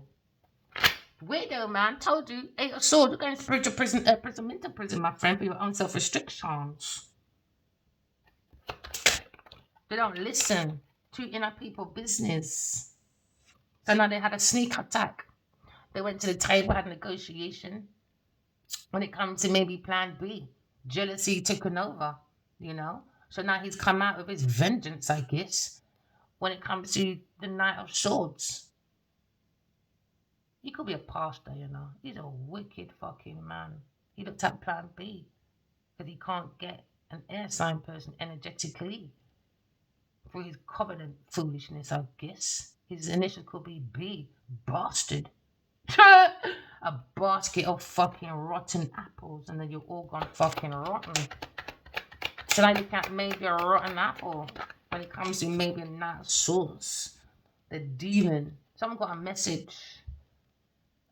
Weirdo, man. Told you. Eight of Swords. You're going spiritual prison, mental prison, my friend, for your own self-restrictions. They don't listen to inner people business. So now they had a sneak attack. They went to the table, had a negotiation. When it comes to maybe plan B, jealousy taken over, you know? So now he's come out with his vengeance, I guess, when it comes to the Knight of Swords. He could be a pastor, you know. He's a wicked fucking man. He looked at plan B because he can't get an air sign person energetically for his covenant foolishness, I guess. His initial could be B, bastard. A basket of fucking rotten apples, and then you're all gone fucking rotten. So I look at maybe a rotten apple when it comes to maybe not sauce. The demon. Someone got a message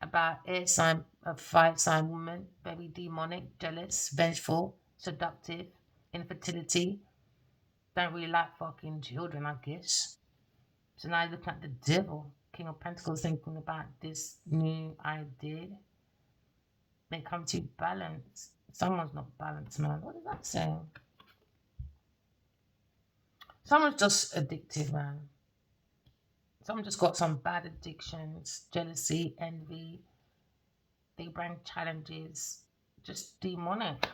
about air sign, a fire sign woman, very demonic, jealous, vengeful, seductive, infertility. Don't really like fucking children, I guess. So now I look at the devil. King of Pentacles thinking about this new idea. They come to balance. Someone's not balanced, man. What does that say? Someone's just addicted, man. Someone just got some bad addictions, jealousy, envy. They bring challenges, just demonic.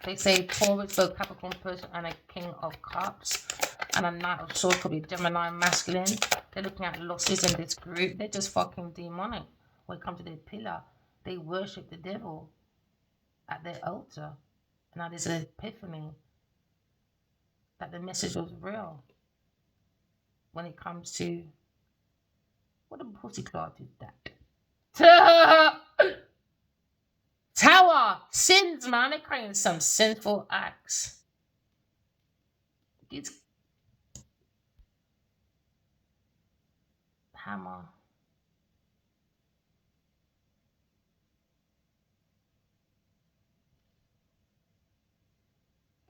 They say Taurus, both Capricorn person and a King of Cups. And a Knight of Swords could be Gemini masculine. They're looking at losses in this group. They're just fucking demonic. When it comes to their pillar, they worship the devil at their altar. And now there's an epiphany that the message was real. When it comes to what a pussy cloud is that? Tower sins, man. They're creating some sinful acts. It's hammer.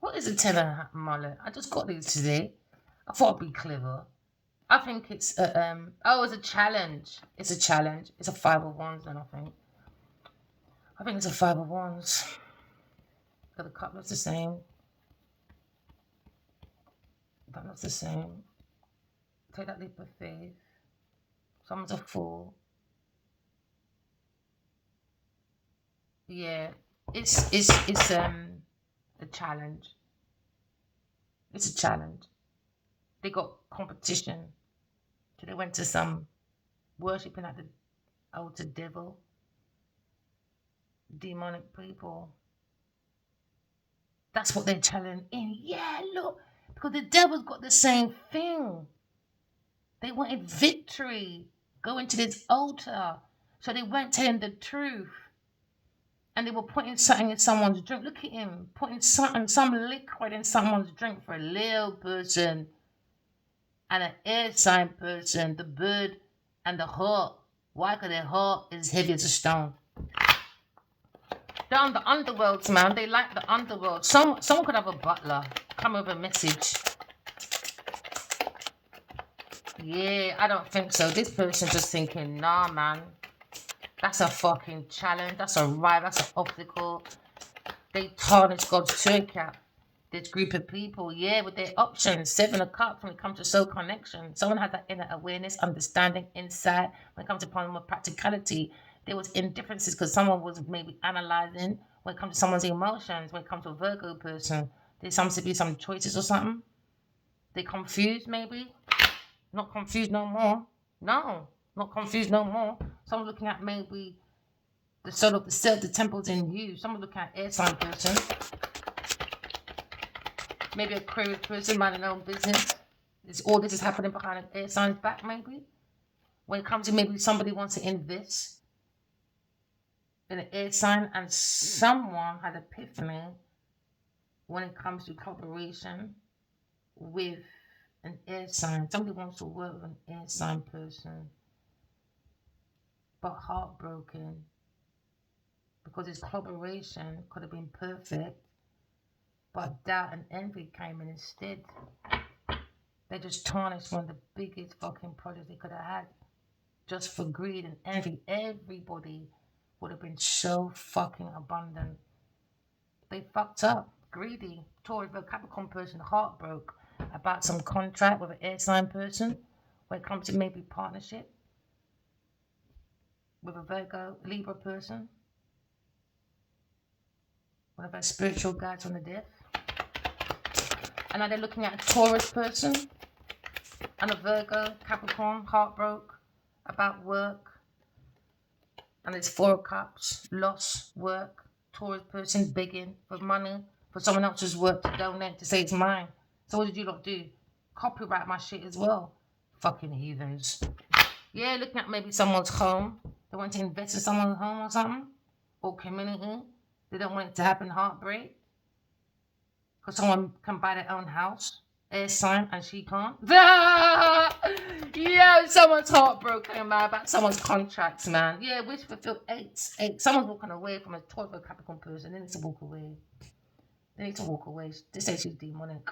What is a tenor mullet? I just got these today. I thought I'd be clever. I think it's it's a challenge. It's a challenge. It's a 5 of Wands, then I think it's a 5 of Wands. But the cup looks the same. That looks the same. Take that leap of faith. Someone's a fool. Yeah, it's a challenge. It's a challenge. They got competition. So they went to some worshipping at the altar devil. Demonic people. That's what they're challenging. Yeah, look. Because the devil's got the same thing. They wanted victory. Go into this altar. So they weren't telling the truth. And they were putting something in someone's drink. Look at him. Putting something, some liquid in someone's drink for a little person. And an air sign person. The bird and the heart. Why? Because their heart is heavy as a stone. They're on the underworlds, man. They like the underworld. Someone could have a butler come with a message. Yeah, I don't think so. This person just thinking, nah, man. That's a fucking challenge. That's a right. That's an obstacle. They tarnish God's toolkit. This group of people, yeah, with their options. 7 of Cups when it comes to soul connection. Someone has that inner awareness, understanding, insight. When it comes to more practicality, there was indifferences because someone was maybe analyzing. When it comes to someone's emotions, when it comes to a Virgo person, there seems to be some choices or something. They confused maybe. Not confused no more. No, not confused no more. Someone's looking at maybe the soul of the self, the temples in you. Someone's looking at air sign person. Maybe a Aquarius person, minding their own business. All this is happening behind an air sign's back, maybe. When it comes to maybe somebody wants to invest in an air sign and someone had epiphany when it comes to cooperation with an air sign. Somebody wants to work with an air sign person, but heartbroken. because his collaboration could have been perfect, but doubt and envy came in instead. They just tarnished one of the biggest fucking projects they could have had just for greed and envy. Everybody would have been so fucking abundant. They fucked up. Greedy. Taurus, the Capricorn person, heartbroke about some contract with an air sign person when it comes to maybe partnership with a Virgo, Libra person, one of our spiritual guides on the death. And now they're looking at a Taurus person and a Virgo, Capricorn, heartbroke about work. And it's 4 of Cups, loss, work, Taurus person begging for money for someone else's work to donate to say it's mine. So what did you lot do? Copyright my shit as well. Fucking heathens. Yeah, looking at maybe someone's home. They want to invest in someone's home or something. Or community. They don't want it to happen heartbreak. Because someone can buy their own house. Air sign and she can't. Yeah, someone's heartbroken about someone's contracts, man. Yeah, wish fulfilled 8. Someone's walking away from a Taurus or Capricorn person. They need to walk away. They need to walk away. They say she's demonic.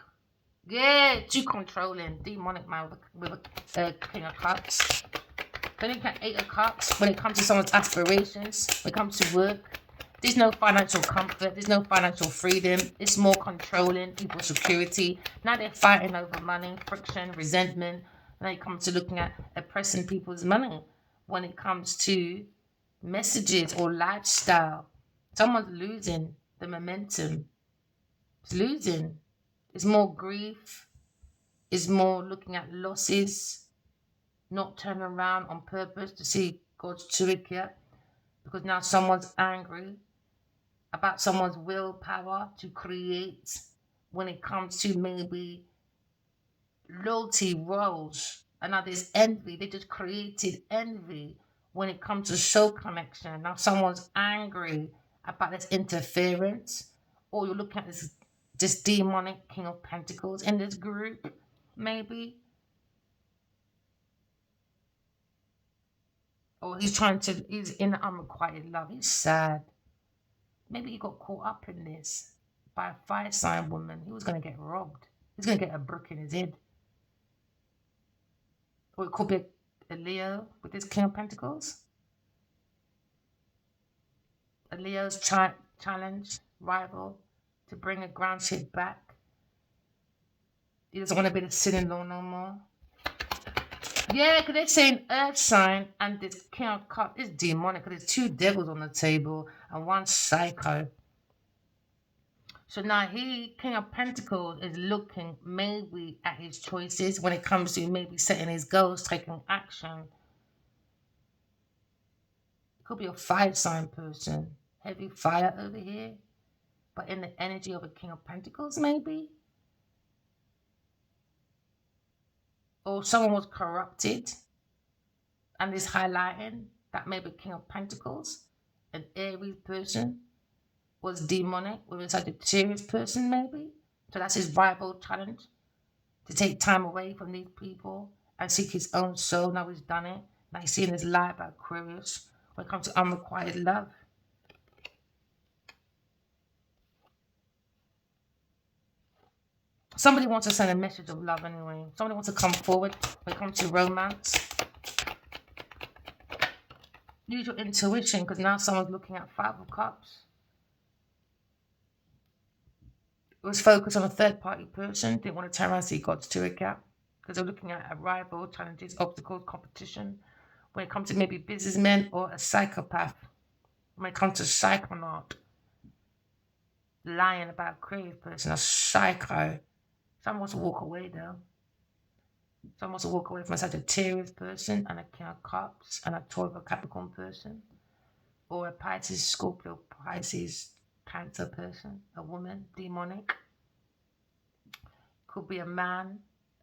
Yeah, too controlling. Demonic, man, with a King of Cups. Then you get 8 of Cups when it comes to someone's aspirations, when it comes to work. There's no financial comfort. There's no financial freedom. It's more controlling, equal security. Now they're fighting over money, friction, resentment. When it comes to looking at oppressing people's money. When it comes to messages or lifestyle. Someone's losing the momentum. It's losing. It's more grief. It's more looking at losses. Not turning around on purpose to see God's truth yet. Because now someone's angry about someone's willpower to create when it comes to maybe loyalty roles. And now there's envy. They just created envy when it comes to soul connection. Now someone's angry about this interference. Or you're looking at this demonic King of Pentacles in this group, maybe. Or he's in unrequited love. He's sad. Maybe he got caught up in this by a fire sign woman. He was going to get robbed. He's going to get a brick in his head. Or it could be a Leo with this King of Pentacles. A Leo's challenge, rival, to bring a ground ship back. He doesn't want to be the sin-in-law no more. Yeah, because they're saying earth sign and this King of Cups is demonic because there's 2 devils on the table and 1 psycho. So now King of Pentacles, is looking maybe at his choices when it comes to maybe setting his goals, taking action. It could be a 5 sign person. Heavy fire over here. But in the energy of a King of Pentacles, maybe. Or someone was corrupted and is highlighting that maybe King of Pentacles, an Aries person, was demonic with a Sagittarius person maybe. So that's his rival challenge, to take time away from these people and seek his own soul. Now he's done it. Now he's seeing his life about Aquarius when it comes to unrequited love. Somebody wants to send a message of love anyway. Somebody wants to come forward when it comes to romance. Use your intuition, because now someone's looking at 5 of Cups. It was focused on a third-party person. Didn't want to turn around and see God's to recap, because they're looking at a rival, challenges, obstacles, competition. When it comes to maybe businessmen or a psychopath. When it comes to psychonaut. Lying about a crazy person, a psycho. Someone wants to walk away though. Someone wants to walk away from a Sagittarius person and a King of Cups and a Taurus or Capricorn person. Or a Pisces, Scorpio, Pisces, Cancer person. A woman, demonic. Could be a man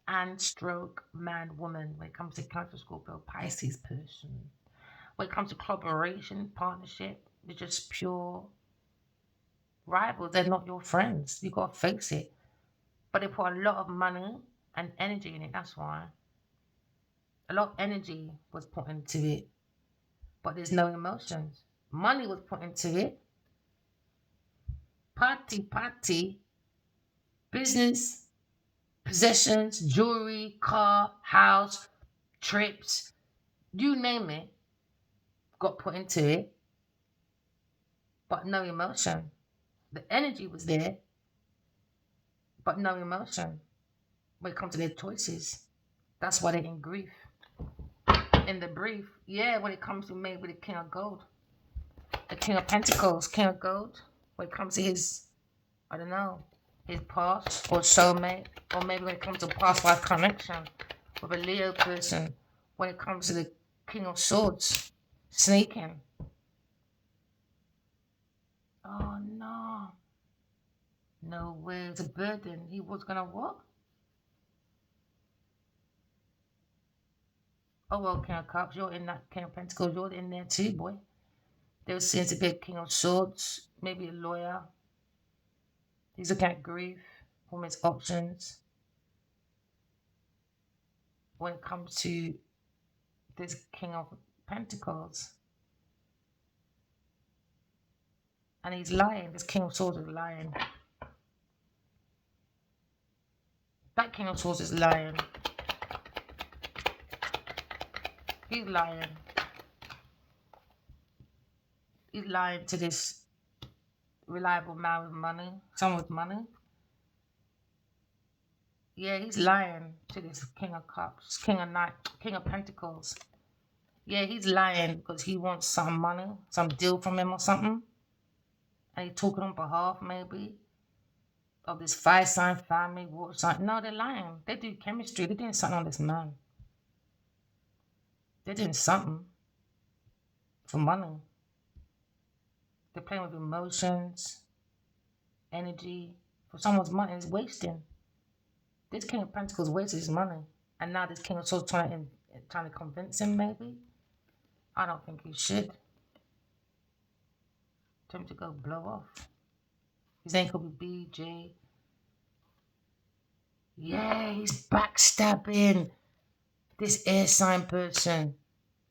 and stroke man, woman when it comes to Cancer, Scorpio, Pisces person. When it comes to collaboration, partnership, they're just pure rivals. They're not your friends. You got to face it. But they put a lot of money and energy in it. That's why. A lot of energy was put into it. But there's no emotions. Money was put into it. Party, business, possessions, jewelry, car, house, trips, you name it, got put into it, but no emotion. The energy was there, but no emotion when it comes to their choices. That's why they're in grief. In the brief, yeah, when it comes to maybe the King of Gold, the King of Pentacles, King of Gold, when it comes to his, I don't know, his past or soulmate, or maybe when it comes to past life connection with a Leo person, when it comes to the King of Swords, sneaking. Oh no. No way, it's a burden. He was gonna what? Oh well, King of Cups, you're in that King of Pentacles, you're in there too, boy. There seems to be a King of Swords, maybe a lawyer. He's looking at grief, women's options. When it comes to this King of Pentacles. And he's lying. This King of Swords is lying. That King of Swords is lying. He's lying. He's lying to this reliable man with money. Someone with money. Yeah, he's lying to this King of Cups, King of Pentacles. Yeah, he's lying because he wants some money, some deal from him or something. And he's talking on behalf, maybe, of this fire sign family, water sign. No, they're lying. They do chemistry. They're doing something on this man. They're doing something for money. They're playing with emotions, energy. For someone's money, it's wasting. This King of Pentacles wasted his money. And now this King of Swords trying to convince him, maybe. I don't think he should. Tell him to go blow off. His name could be BJ. Yeah, he's backstabbing this air sign person.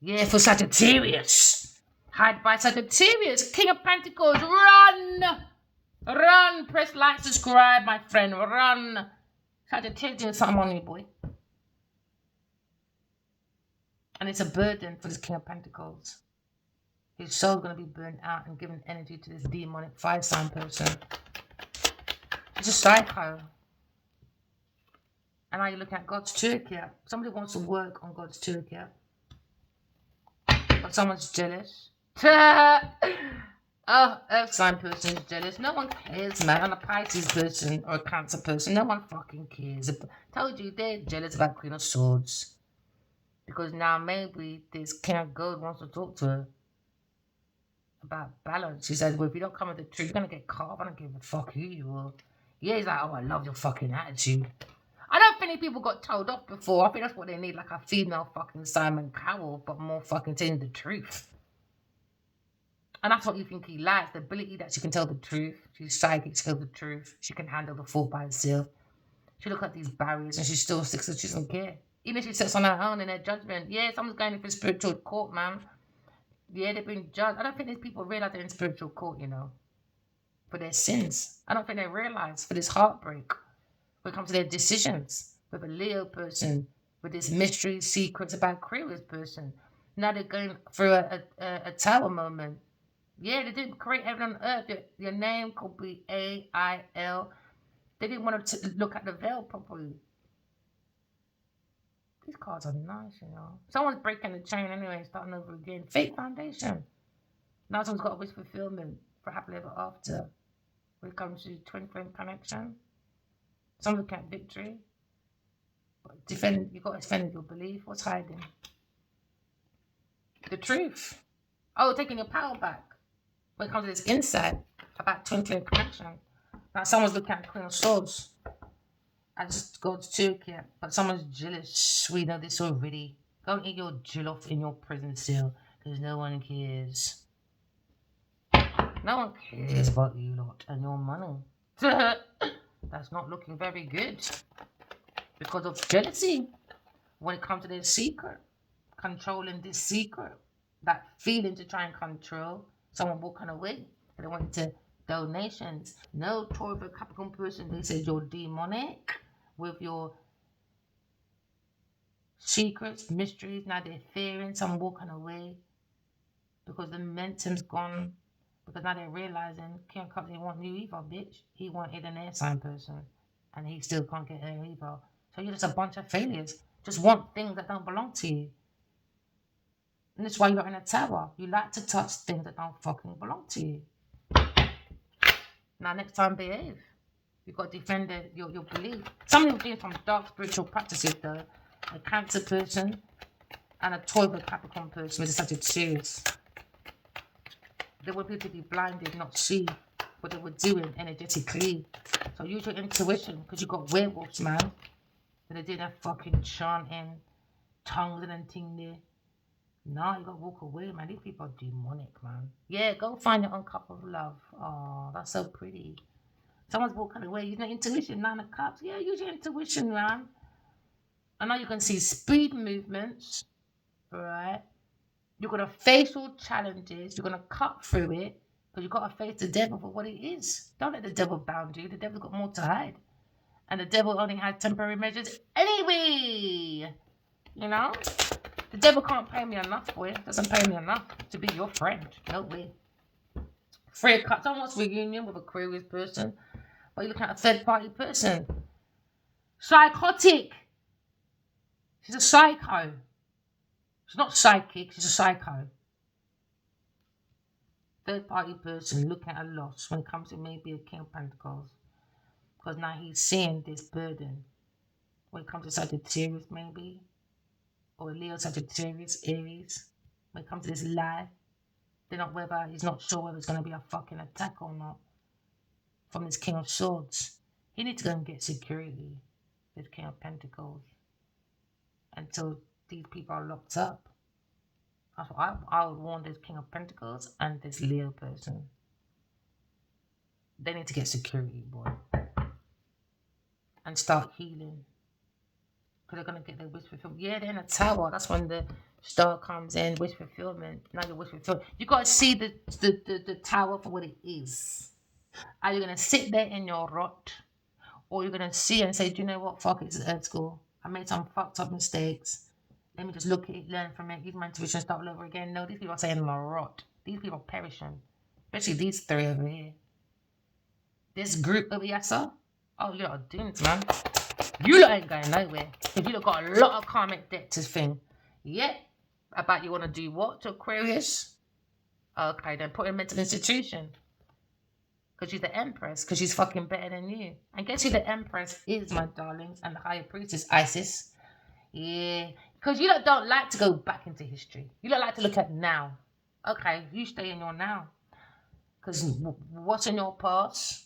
Yeah, for Sagittarius. Hide by Sagittarius. King of Pentacles. Run! Run! Press like, subscribe, my friend. Run! Sagittarius doing something on you, boy. And it's a burden for this King of Pentacles. His soul's going to be burnt out and given energy to this demonic fire sign person. He's a psycho. And now you're looking at God's toolkit. Somebody wants to work on God's toolkit. But someone's jealous. Oh, Earth sign person is jealous. No one cares, man. I'm a Pisces person or a Cancer person. No one fucking cares. I told you they're jealous about Queen of Swords. Because now maybe this King of Gold wants to talk to her about balance. She says, well, if you don't come with the truth, you're going to get caught up. I don't give a fuck who you are. Yeah, he's like, oh, I love your fucking attitude. I don't think people got told off before. I think that's what they need, like a female fucking Simon Cowell, but more fucking telling the truth. And that's what you think he lacks, the ability that she can tell the truth. She's psychic, she can tell the truth. She can handle the fault by herself. She look at these barriers and she still sticks to, she doesn't care. Even if she sits on her own in her judgment. Yeah, someone's going in for spiritual court, man. Yeah, they've been judged. I don't think these people realize they're in spiritual court, you know, for their sins. I don't think they realize for this heartbreak. When it comes to their decisions with a Leo person, with this mystery, secrets about Aquarius person. Now they're going through a tower moment. Yeah, they didn't create heaven on earth. Your name could be A-I-L. They didn't want to look at the veil properly. These cards are nice, you know. Someone's breaking the chain anyway, starting over again. Fake foundation. Now someone's got a wish fulfillment for happily ever after. When it comes to twin flame connection. Some look at victory. But you've got to defend your belief. What's hiding? The truth. Oh, taking your power back. When it comes to this insight about twin flame connection. Now someone's looking at Queen of Swords. I just God's toolkit. But someone's jealous. We know this already. Go and eat your jill off in your prison cell. Because no one cares. No one cares about you lot and your money. That's not looking very good. Because of jealousy. When it comes to their secret. Controlling this secret. That feeling to try and control. Someone walking away. They wanted to donations. No Taurus Capricorn person, they said you're demonic with your secrets, mysteries. Now they're fearing some walking away because the momentum's gone. Because now they're realizing King of Cups didn't want you either, bitch. He wanted an air sign person. And he still can't get her either. So you're just a bunch of failures. Just want things that don't belong to you. And that's why you're in a tower. You like to touch things that don't fucking belong to you. Now next time behave. You've got to defend your belief. Some people doing some dark spiritual practices though. A Cancer person and a Taurus Capricorn person with such a serious. They want people to be blinded, not see what they were doing energetically. So use your intuition because you got werewolves, man. And they did that fucking chanting, tongues and thing there. No, you gotta walk away, man. These people are demonic, man. Yeah, go find your own cup of love. Oh, that's so pretty. Someone's walking away. Use your intuition, 9 of Cups. Yeah, use your intuition, man. I know you can see speed movements, right? You're gonna face all challenges. You're gonna cut through it, but you gotta face the devil for what it is. Don't let the devil bound you. The devil's got more to hide, and the devil only has temporary measures anyway. You know, the devil can't pay me enough, boy. Doesn't pay me enough to be your friend. No way. 3 of Cups. Someone wants reunion with a Aquarius person, but you're looking at a third-party person. Psychotic. She's a psycho. She's not psychic, she's a psycho. Third-party person looking at a loss when it comes to maybe a King of Pentacles. Because now he's seeing this burden. When it comes to Sagittarius maybe. Or Leo, Sagittarius, Aries. When it comes to this lie. He's not sure whether it's going to be a fucking attack or not. From this King of Swords. He needs to go and get security. This King of Pentacles. Until these people are locked up. That's what I would warn this King of Pentacles and this Leo person. They need to get security, boy. And start healing. Because they're going to get their wish fulfilled. Yeah, they're in a tower. That's when the star comes in. Wish fulfillment. Now your wish fulfillment. You got to see the tower for what it is. Are you going to sit there in your rot? Or you're going to see and say, do you know what? Fuck it, it's Earth School. I made some fucked up mistakes. Let me just look at it, learn from it, use my intuition, start all over again. No, these people are saying a rot. These people are perishing. Especially these 3 over here. This group over here, sir. Oh, you lot are doomed, man. You lot ain't going nowhere. If you lot got a lot of karmic debt to thing. Yeah. About you want to do what to Aquarius? Okay, then put in a mental institution. Because she's the Empress. Because she's fucking better than you. And guess who the Empress is, my darlings? And the Higher Priestess, Isis. Yeah. Because you lot don't like to go back into history. You lot like to look at now. Okay, you stay in your now. Because what's in your past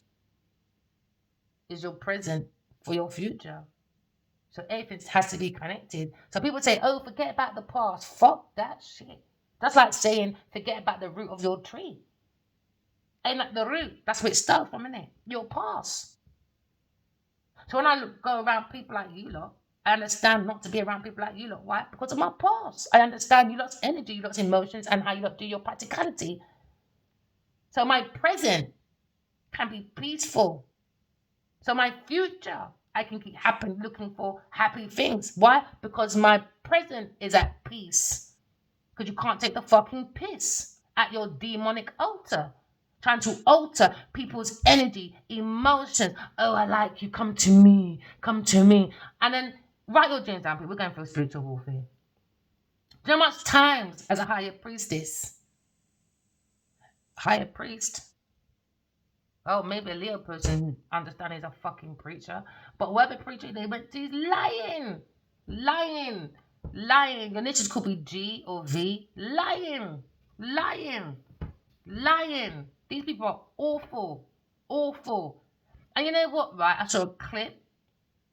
is your present for your future. So everything has to be connected. So people say, oh, forget about the past. Fuck that shit. That's like saying, forget about the root of your tree. Ain't like the root. That's where it starts from, innit? Your past. So when I go around people like you lot, I understand not to be around people like you lot. Why? Because of my past. I understand you lot's energy, you lot's emotions, and how you lot do your practicality. So my present can be peaceful. So my future, I can keep looking for happy things. Why? Because my present is at peace. Because you can't take the fucking piss at your demonic altar. Trying to alter people's energy, emotions. Oh, I like you. Come to me. Come to me. And then write your dreams down, people. We're going for spiritual warfare. Do you know how much times as a higher priestess? Higher priest. Oh, maybe a Leo person understand he's a fucking preacher. But whoever preacher they went to is lying. Lying. Lying. Your initials could be G or V. Lying. Lying. Lying. These people are awful. Awful. And you know what, right? I saw a clip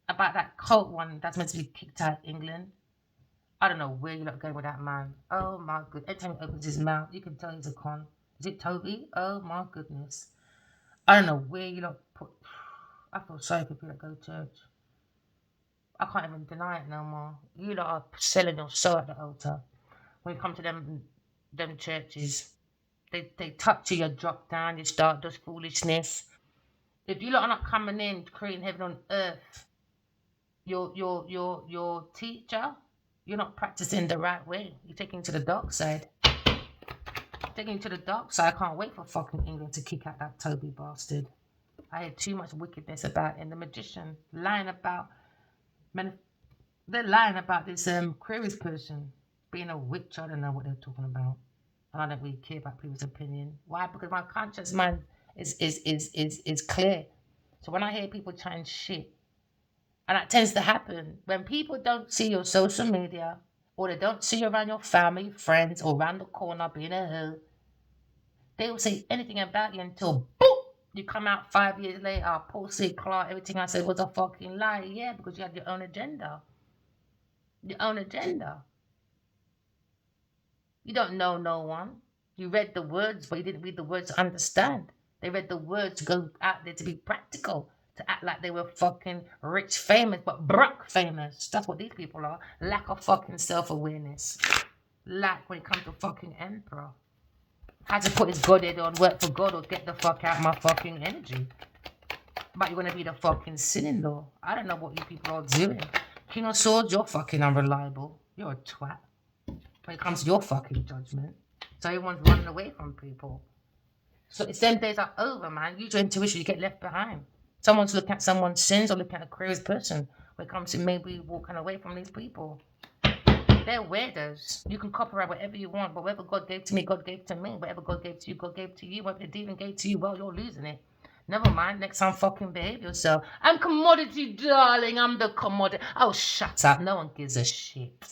about that cult one that's meant to be kicked out of England. I don't know where you're not going with that man. Oh my goodness. Every time he opens his mouth, you can tell he's a con. Is it Toby? Oh my goodness. I don't know where you lot put. I feel sorry for people that go to church. I can't even deny it no more. You lot are selling your soul at the altar. When you come to them churches, they touch you, you drop down, you start this foolishness. If you lot are not coming in, creating heaven on earth, your teacher, you're not practicing the right way. You're taking to the dark side. Taking to the dark side. I can't wait for fucking England to kick out that Toby bastard. I had too much wickedness about him. The magician lying about, man, they're lying about this Queries person being a witch. I don't know what they're talking about, and I don't really care about people's opinion. Why? Because my conscious mind is clear. So when I hear people trying shit, and that tends to happen when people don't see your social media, or they don't see you around your family, friends, or around the corner being a hoe, they will say anything about you until boom, you come out 5 years later, Paul C. Clark, everything I said was a fucking lie. Yeah, because you had your own agenda. Your own agenda. You don't know no one. You read the words, but you didn't read the words to understand. They read the words to go out there to be practical, to act like they were fucking rich, famous, but broke famous. That's what these people are. Lack of fucking self-awareness. Lack when it comes to fucking emperor. Had to put his god head on, work for God, or get the fuck out of my fucking energy. But you're gonna be the fucking sin-in-law. I don't know what you people are doing. King of Swords, you're fucking unreliable. You're a twat. When it comes to your fucking judgment. So everyone's running away from people. So it's them days are over, man. Use your intuition, you get left behind. Someone's looking at someone's sins or looking at a curious person when it comes to maybe walking away from these people. They're weirdos. You can copyright whatever you want, but whatever God gave to me, God gave to me. Whatever God gave to you, God gave to you. Whatever the demon gave to you, well, you're losing it. Never mind. Next time, fucking behave yourself. I'm commodity, darling. I'm the commodity. Oh, shut up. No one gives a shit.